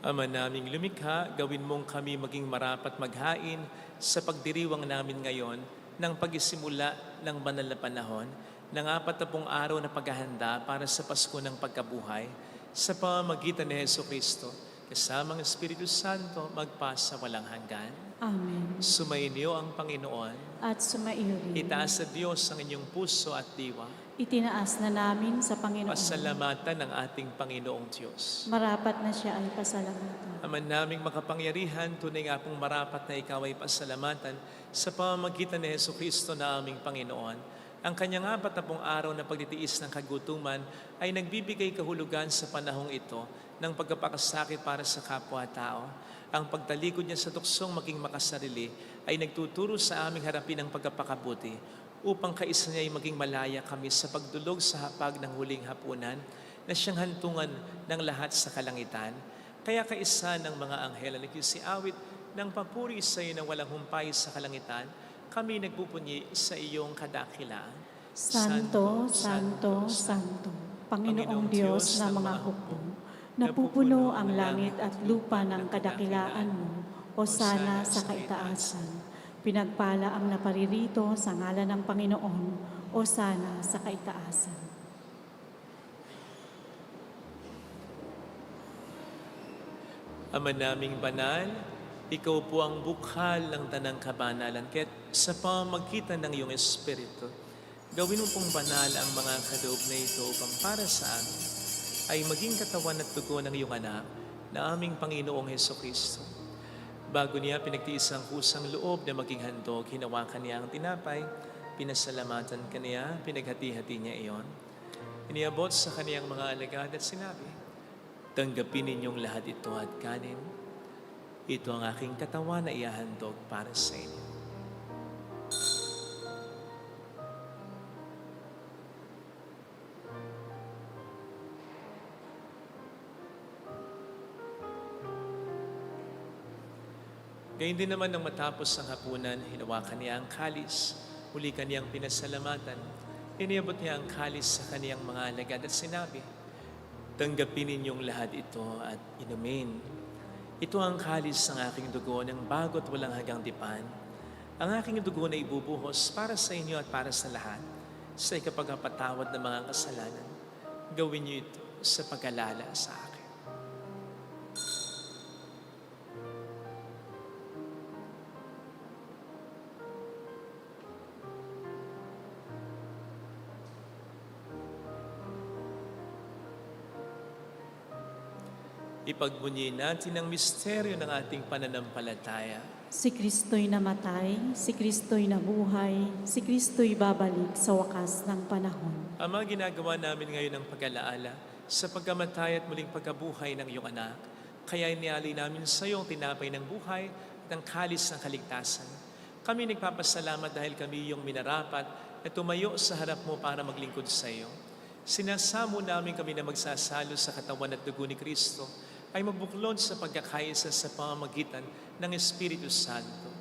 Ama naming lumikha, gawin mong kami maging marapat maghain sa pagdiriwang namin ngayon ng pagsisimula ng banal na panahon ng 40 araw na paghahanda para sa Pasko ng Pagkabuhay sa pamamagitan ni Jesucristo, kasamang Espiritu Santo, magpasa walang hanggan. Amen. Sumainyo ang Panginoon. At sumaiyo rin. Itaas sa Diyos ang inyong puso at diwa. Itinaas na namin sa Panginoon. Pasalamatan ng ating Panginoong Diyos. Marapat na siya ay pasalamatan. Ama naming makapangyarihan, tunay nga pong marapat na ikaw ay pasalamatan sa pamamagitan ni Jesucristo na aming Panginoon. Ang kanyang 40 araw na pagtitiis ng kagutuman ay nagbibigay kahulugan sa panahong ito ng pagkapakasakit para sa kapwa-tao. Ang pagtalikod niya sa tuksong maging makasarili ay nagtuturo sa aming harapin ang pagkapakabuti upang kaisa niya ay maging malaya kami sa pagdulog sa hapag ng huling hapunan na siyang hantungan ng lahat sa kalangitan. Kaya kaisa ng mga anghel na nagsiawit ng papuri sa iyo ng walang humpay sa kalangitan, kami nagpupunyi sa iyong kadakilaan. Santo, Santo, Santo, Panginoong Diyos ng mga hukbo, napupuno ang langit at lupa ng kadakilaan mo, o sana sa kaitaasan. Pinagpala ang naparirito sa ngalan ng Panginoon, o sana sa kaitaasan. Ama naming banal, ikaw po ang bukhal ng tanang kabanalan, kaya't sa pamamagitan ng iyong Espiritu, gawin mo pong banal ang mga kaloob na ito upang para sa amin ay maging katawan at dugo ng iyong anak na aming Panginoong Hesukristo. Bago niya pinagtiis ang kusang loob na maging handog, hinawakan niya ang tinapay, pinasalamatan kaniya, pinaghati-hati niya iyon. Iniabot sa kaniyang mga alagad at sinabi, "Tanggapin ninyong lahat ito at kanin. Ito ang aking katawan na iahandog para sa inyo." Gayun din naman nang matapos ang hapunan, hinawakan niya ang kalis, muli kaniyang pinasalamatan. Iniabot niya ang kalis sa kaniyang mga alagad at sinabi, "Tanggapin ninyong lahat ito at inumin. Ito ang kalis ng aking dugo ng bago't walang hanggang tipan. Ang aking dugo na ibubuhos para sa inyo at para sa lahat, sa ikapagpatawad ng mga kasalanan. Gawin niyo ito sa pag-alala sa akin." Ipagbunyi natin ang misteryo ng ating pananampalataya. Si Kristo'y namatay, si Kristo'y nabuhay, si Kristo'y babalik sa wakas ng panahon. Ama, ginagawa namin ngayon ang pag-alaala sa pagkamatay at muling pagkabuhay ng iyong anak. Kaya inialay namin sa iyo ang tinapay ng buhay at ang kalis ng kaligtasan. Kami nagpapasalamat dahil kami iyong minarapat na tumayo sa harap mo para maglingkod sa iyo. Sinasamo namin kami na magsasalo sa katawan at dugo ni Kristo ay mabuklod sa pagkakaisa sa pamamagitan ng Espiritu Santo.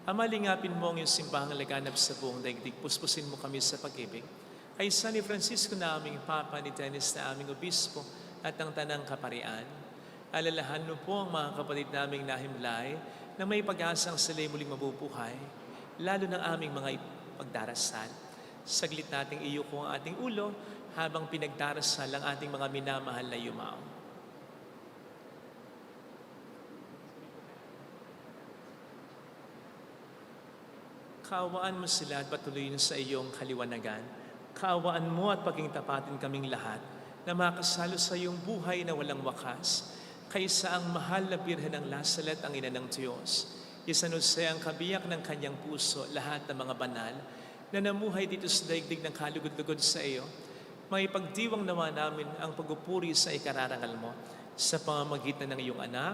Ama, lingapin mo ang iyong simbahang laganap sa buong daigdig. Puspusin mo kami sa pag-ibig. Kay San ni Francisco na aming Papa, ni Dennis na aming Obispo, at ang Tanang Kaparian. Alalahan mo po ang mga kapatid naming nahimlay na may pag-asang sila'y muling mabubuhay, lalo ng aming mga pagdarasal. Saglit nating iyuko ang ating ulo habang pinagdarasal ang ating mga minamahal na yumao. Kaawaan mo sila at patuloyin sa iyong kaliwanagan. Kaawaan mo at pagingtapatin kaming lahat na makasalo sa iyong buhay na walang wakas, kaysa ang mahal na Birhen ng Lasalet, ang ina ng Diyos. Isanuse ang kabiyak ng kanyang puso lahat ng mga banal na namuhay dito sa daigdig ng kalugod-lugod sa iyo. May pagdiwang nawa namin ang pagpupuri sa ikararangal mo sa pamamagitan ng iyong anak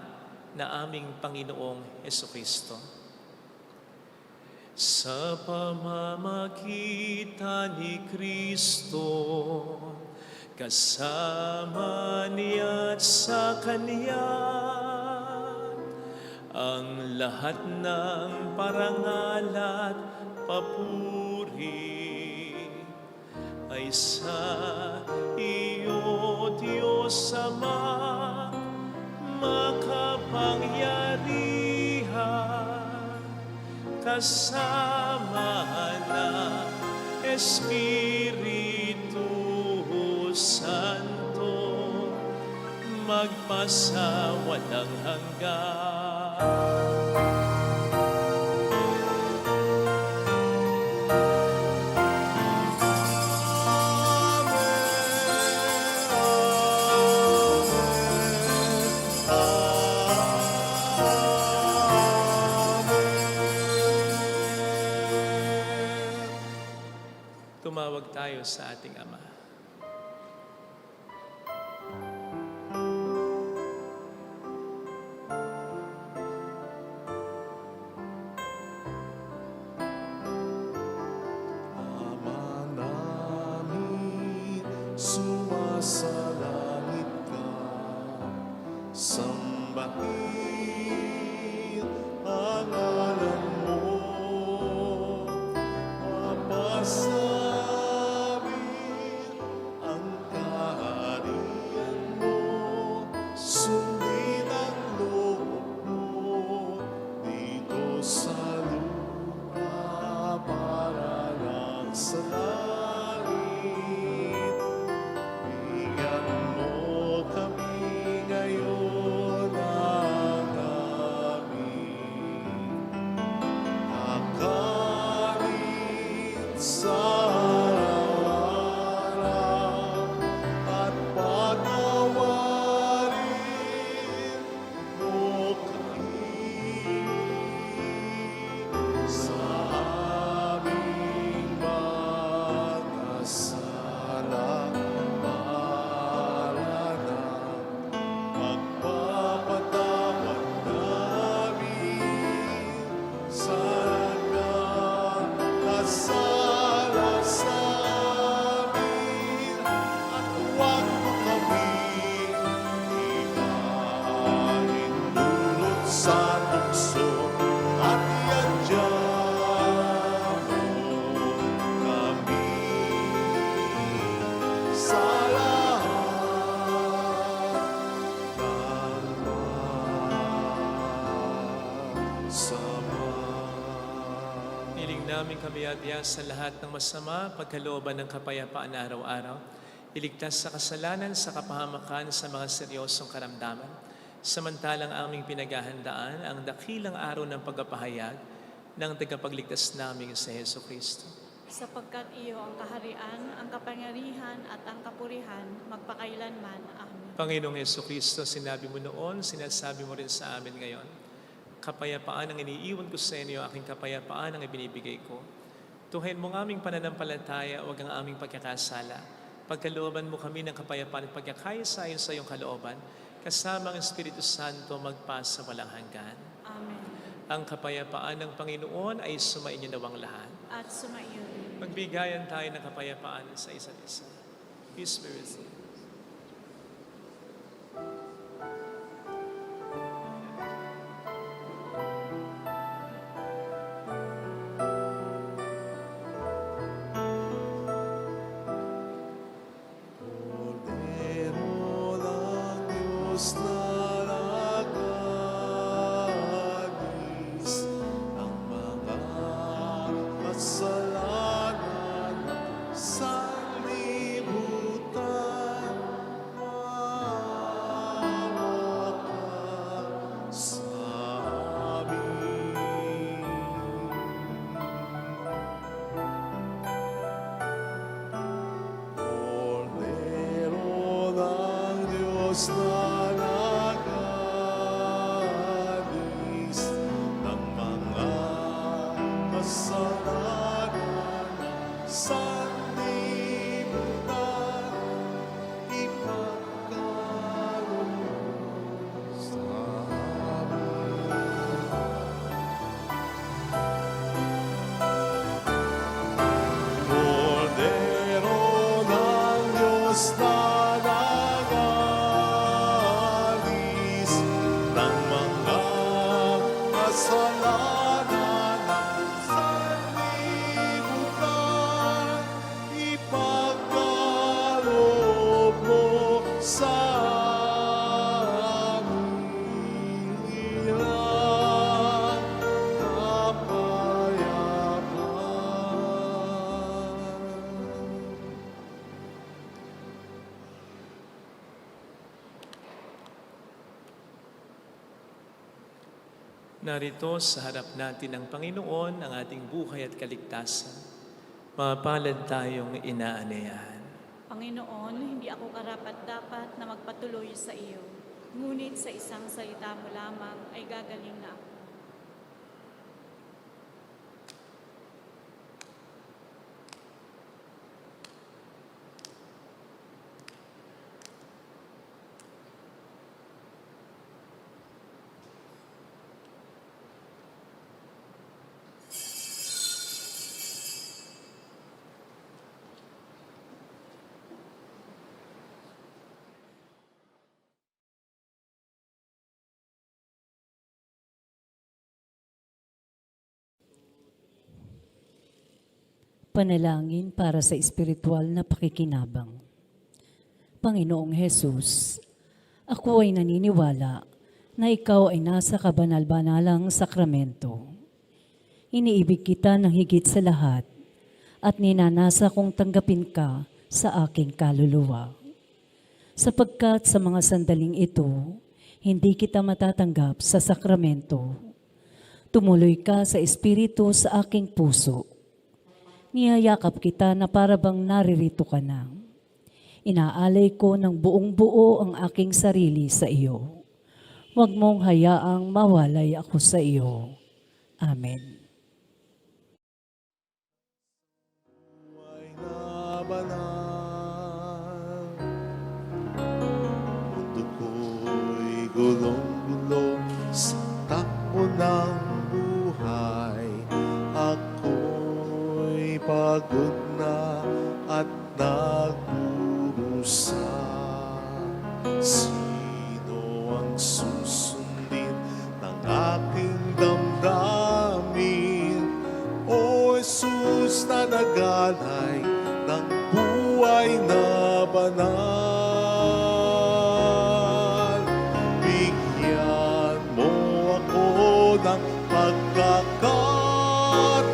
na aming Panginoong Hesukristo. Sa pamamagitan ni Kristo, kasama niya at sa Kanya, ang lahat ng parangal at papuri ay sa iyo, Diyos Ama, makapangyarihan, kasama ng Espiritu Santo, magpasawalang hanggan. Tumawag tayo sa ating Ama. Ama namin, sumasalangit ka, sambahin ang ngalan mo, mapasabi ang kaharian mo, sundin ang loob mo dito sa lupa para lang sa langit. Bigyan mo kami ngayon ng aming kakanin sa araw-araw at patawarin mo kami sa aming mga sala para ng pagpapatawad namin sa nagkakasala sa amin, at huwag mo kaming ipahinulot sa tukso, at iadya mo kami sa lahat ng sama. Hiling namin kami adya sa lahat ng masama, pagkalooban ng kapayapaan na araw-araw, iligtas sa kasalanan, sa kapahamakan, sa mga seryosong karamdaman, samantalang aming pinaghahandaan ang dakilang araw ng pagpapahayag ng tagapagligtas naming sa Heso Kristo. Sapagkat iyo ang kaharian, ang kapangyarihan at ang kapurihan magpakailanman. Amen. Panginoong Heso Kristo, sinabi mo noon, sinasabi mo rin sa amin ngayon, kapayapaan ang iniiwan ko sa inyo, aking kapayapaan ang ibinibigay ko. Tuhain mo ang aming pananampalataya, huwag ang aming pagkakasala. Pagkalooban mo kami ng kapayapaan at pagkakaisa sa iyong kalooban, kasama ang Espiritu Santo magpasa walang hanggan. Amen. Ang kapayapaan ng Panginoon ay sumainyo nawang lahat. At sumaiyo rin. Magbigayan tayo ng kapayapaan sa isa't isa. Peace be with you. Cordero ng Diyos na nagalis ang mga kasalanan sa libutan, maawa ka sa amin. Cordero ng Diyos na nagalis ng mga kasalanan sa libutan, ipagkaloob sa amin. Cordero ng Diyos na nagalis kasalanan ng sanlibutan, ipagkaloob mo sa amin ang kapayapaan. Narito sa harap natin ng Panginoon ang ating buhay at kaligtasan. Mapalad tayong inaanayahan. Panginoon, hindi ako karapat-dapat na magpatuloy sa iyo. Ngunit sa isang salita mo lamang ay gagaling na ako. Panalangin para sa espiritual na pakikinabang. Panginoong Hesus, ako ay naniniwala na ikaw ay nasa kabanal-banalang sakramento. Iniibig kita ng higit sa lahat at ninanasa kong tanggapin ka sa aking kaluluwa. Sapagkat sa mga sandaling ito, hindi kita matatanggap sa sakramento. Tumuloy ka sa espiritu sa aking puso. Niyayakap kita na parabang naririto ka na. Inaalay ko ng buong buo ang aking sarili sa iyo. Huwag mong hayaang mawalay ako sa iyo. Amen. Buhay na banal, mundo ko'y gulong-gulong sa takbo ng buhay. Ako'y pagod na at nagdurusa. Sino ang susundin ng aking damdamin? O Jesus na nagalay ng buhay na banal, bigyan mo ako ng pagkakataon,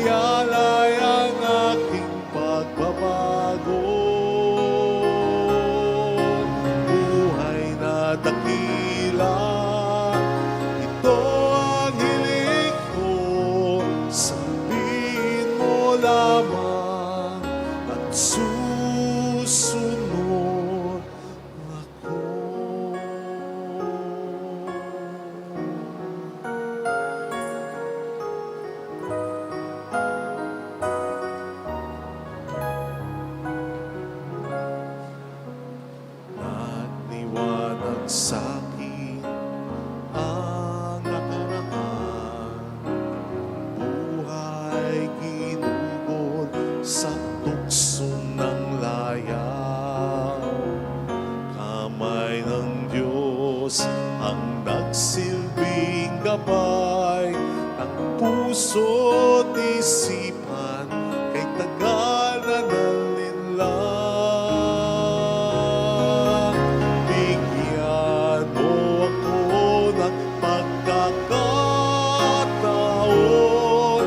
ialay ang aking pagbabago. Buhay na dakila, ito ang hiling ko, sabihin mo lamang at susunod ako. Nagniwanag sa'kin ang nakaraan, buhay ginugol sa tukso ng layaw. Kamay ng Diyos ang nagsilbing gabay ng puso't isipan kay tagal na nalinlang. Bigyan mo ako ng pagkakataon,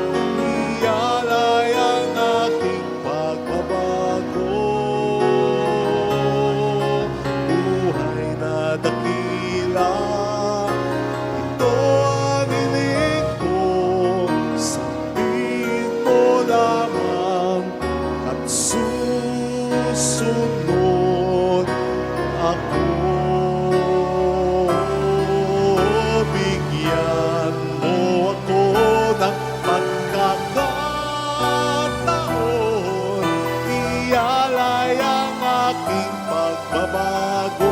ialay ang aking pagbabago. Buhay na dakila, ito ang hiling ko, sabihin mo lamang at susunod ako. Bigyan mo ako ng pagkakataon, ialay ang aking pagbabago.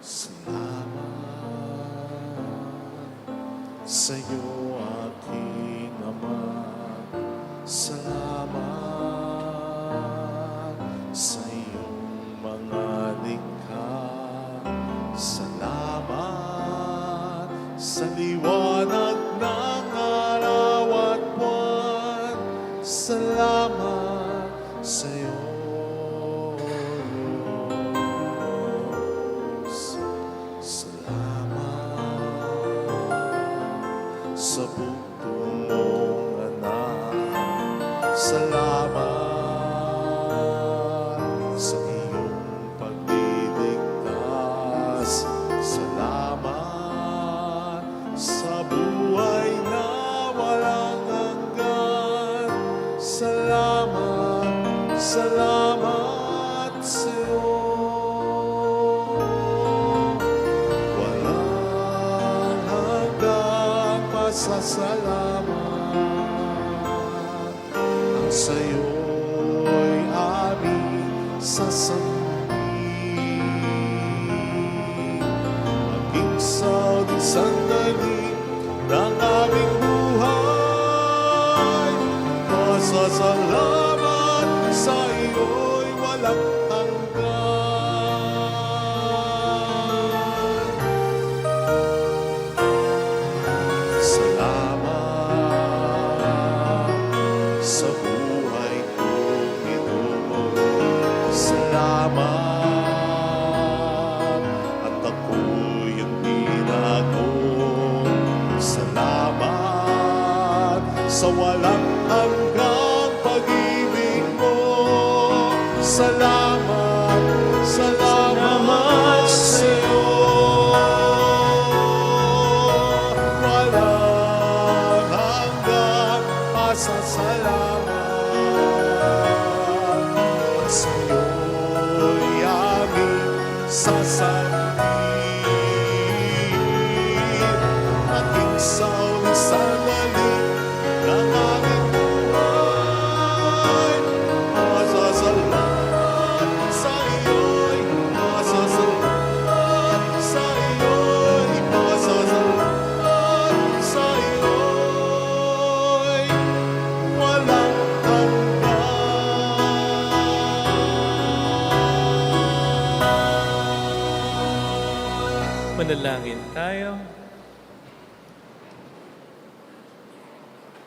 Salamat sa'yo, aking Ama. Salamat sa iyong mga likha. Salamat sa liwanag ng araw at buwan. Salamat sa iyo, Diyos. Salamat sa bugto mong anak. Salamat sa iyong pagliligtas. Salamat sa buhay na walang hanggan. Salamat, salamat sa iyo. Walang hanggang pasasalamat ang sa'yo'y aming sasambihin. Maging sa uling sandali ng aming buhay, pasasalamat sa iyo'y walang hanggan. Salamat sa buhay kong ito. Salamat at ako'y ang tinago. Salamat sa walang hanggang pag-ibig mo. Salamat, salamat sa iyo. Walang hanggang pasasalamat ang sa'yo'y aming sasambihin. Maging sa uling sandali ng aming buhay, pasasalamat sa iyo'y, pasasalamat sa iyo'y, pasasalamat sa iyo'y walang hanggan. Manalangin tayo.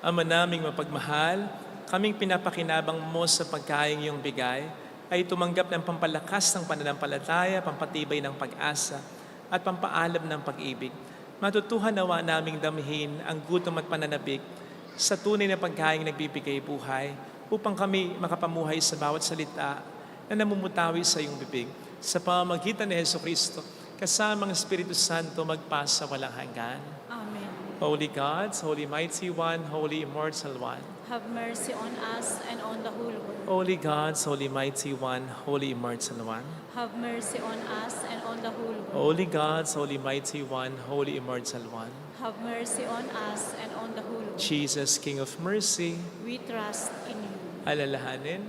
Ama naming mapagmahal, kaming pinapakinabang mo sa pagkaing iyong bigay ay tumanggap ng pampalakas ng pananampalataya, pampatibay ng pag-asa, at pampaalam ng pag-ibig. Matutuhan nawa naming damhin ang gutom at pananabik sa tunay na pagkaing nagbibigay buhay upang kami makapamuhay sa bawat salita na namumutawi sa iyong bibig. Sa pamamagitan ni Jesucristo, kasama ang Espiritu Santo magpasa walang hanggan. Amen. Holy God, Holy Mighty One, Holy Immortal One. Have mercy on us and on the whole world. Holy God, Holy Mighty One, Holy Immortal One. Have mercy on us and on the whole world. Holy God, Holy Mighty One, Holy Immortal One. Have mercy on us and on the whole world. Jesus, King of Mercy, We trust in you. alalahanin,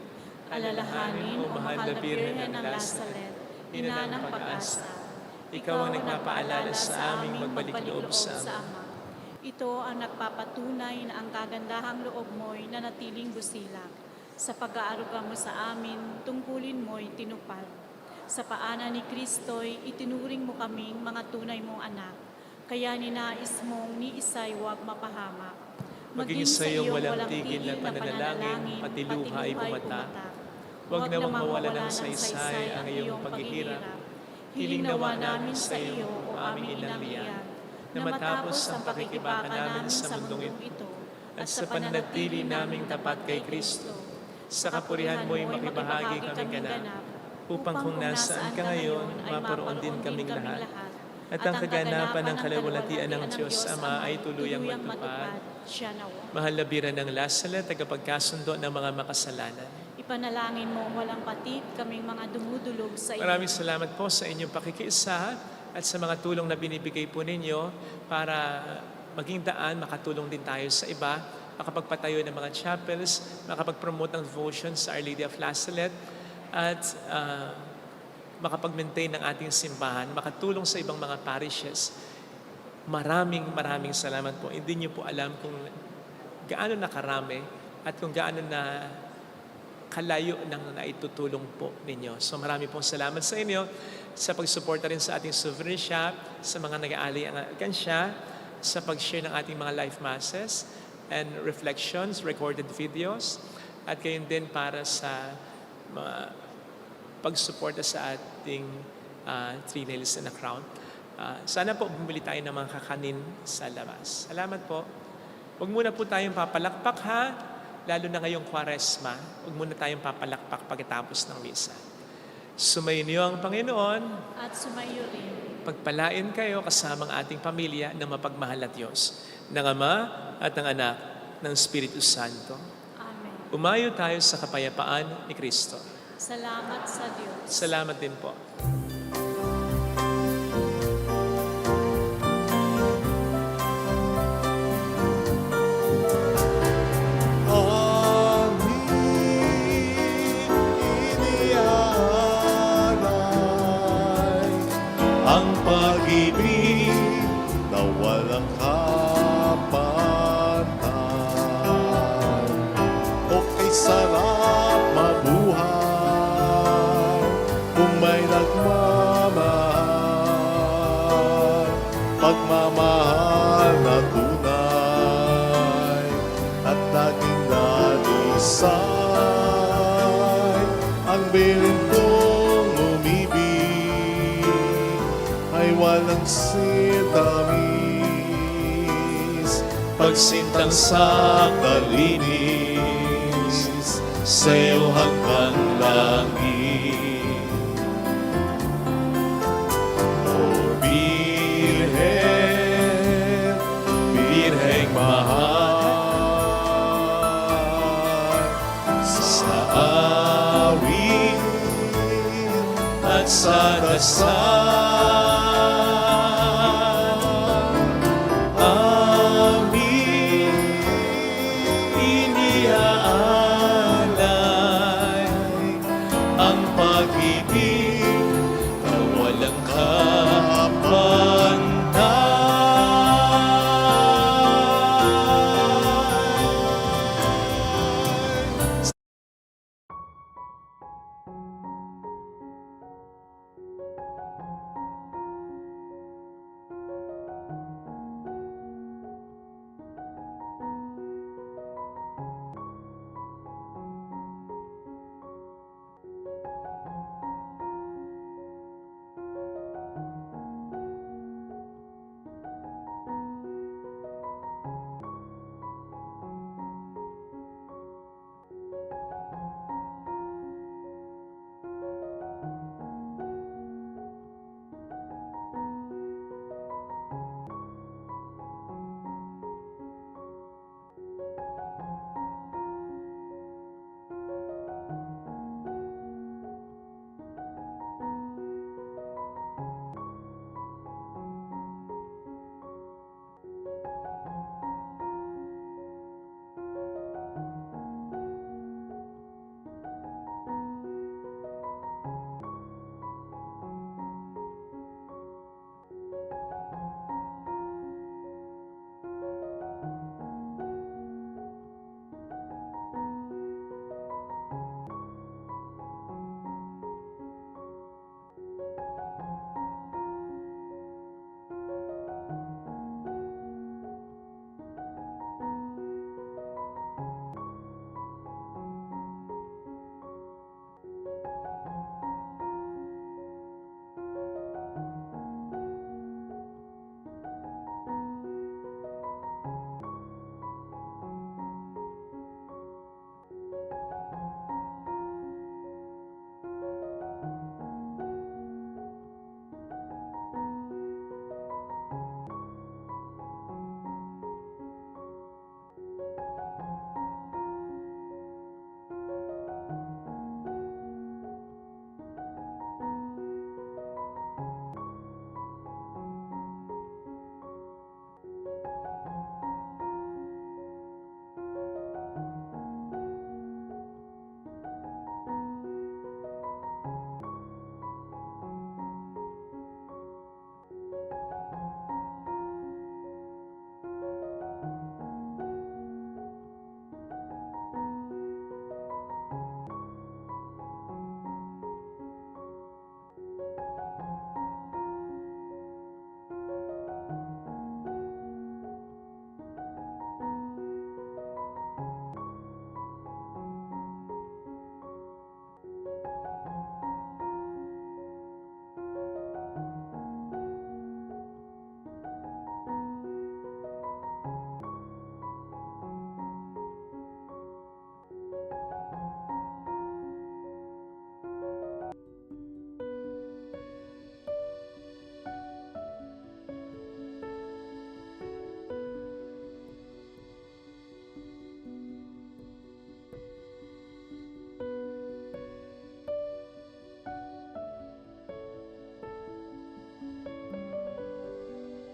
Alalahanin, O mahal na Birhen ng Nazaret, ina ng pag-asa. Ikaw ang nagpapaalala sa aming magbalik loob sa Ama. Ito ang nagpapatunay na ang kagandahang loob mo'y nanatiling busilak. Sa pag-aaruga mo sa amin, tungkulin mo'y tinupad. Sa paanan ni Kristo'y itinuring mo kaming mga tunay mong anak. Kaya ninais mong ni isa'y huwag mapahamak. Maging sa iyong walang tigil na pananalangin, pati luha ay bumata. Huwag nawang mawala ng saysay ang iyong paghihirap. Hiling nawa namin sa iyo, o aming inang liyan, na matapos ang pakikibaka namin sa mundong ito, at sa pananatili naming tapat kay Kristo, sa kapurihan mo'y makibahagi kaming ganap, upang kung nasaan ka ngayon, maparoon din kaming lahat. At ang kaganapan ng kalawalatian ng Diyos Ama ay tuluyang magtupad. Mahal na Birhen ng Nazaret, tagapagkasundo ng mga makasalanan. Ipanalangin mo walang patid kaming mga dumudulog sa iyo. Maraming salamat po sa inyong pakikiisa at sa mga tulong na binibigay po ninyo para maging daan, makatulong din tayo sa iba, makapagpatayo ng mga chapels, makapag-promote ng devotion sa Our Lady of Lazaret, at makapag-maintain ng ating simbahan, makatulong sa ibang mga parishes. Maraming salamat po. Hindi niyo po alam kung gaano nakarami at kung gaano na kalayo ng naitutulong po ninyo. So marami pong salamat sa inyo sa pagsuporta rin sa ating souvenir shop, sa mga nag-aali ang alkansya, sa pag-share ng ating mga live masses and reflections, recorded videos, at gayon din para sa mga pagsuporta sa ating Three Nails and a Crown. Sana po bumili tayo ng mga kakanin sa labas. Salamat po. Huwag muna po tayong papalakpak ha, lalo na ngayong Kwaresma. Huwag muna tayong papalakpak pagkatapos ng misa. Sumayin niyo ang Panginoon. At sumayo rin. Pagpalain kayo kasamang ating pamilya ng mapagmahal na Diyos, ng Ama at ng Anak, ng Espiritu Santo. Amen. Umayo tayo sa kapayapaan ni Kristo. Salamat sa Diyos. Salamat din po. Iniaalay ang pag-ibig na walang kapantay. O kay sarap mabuhay kung may nagmamahal, pagmamahal na tunay at naging dalisay. Ang bilin kong umibig ay walang sitamis, pagsintang sa kalinis sa'yo hanggang langit. O Birhen, Birheng mahal, sa awit at sa dasal, amin iniaalay ang pag-ibig na walang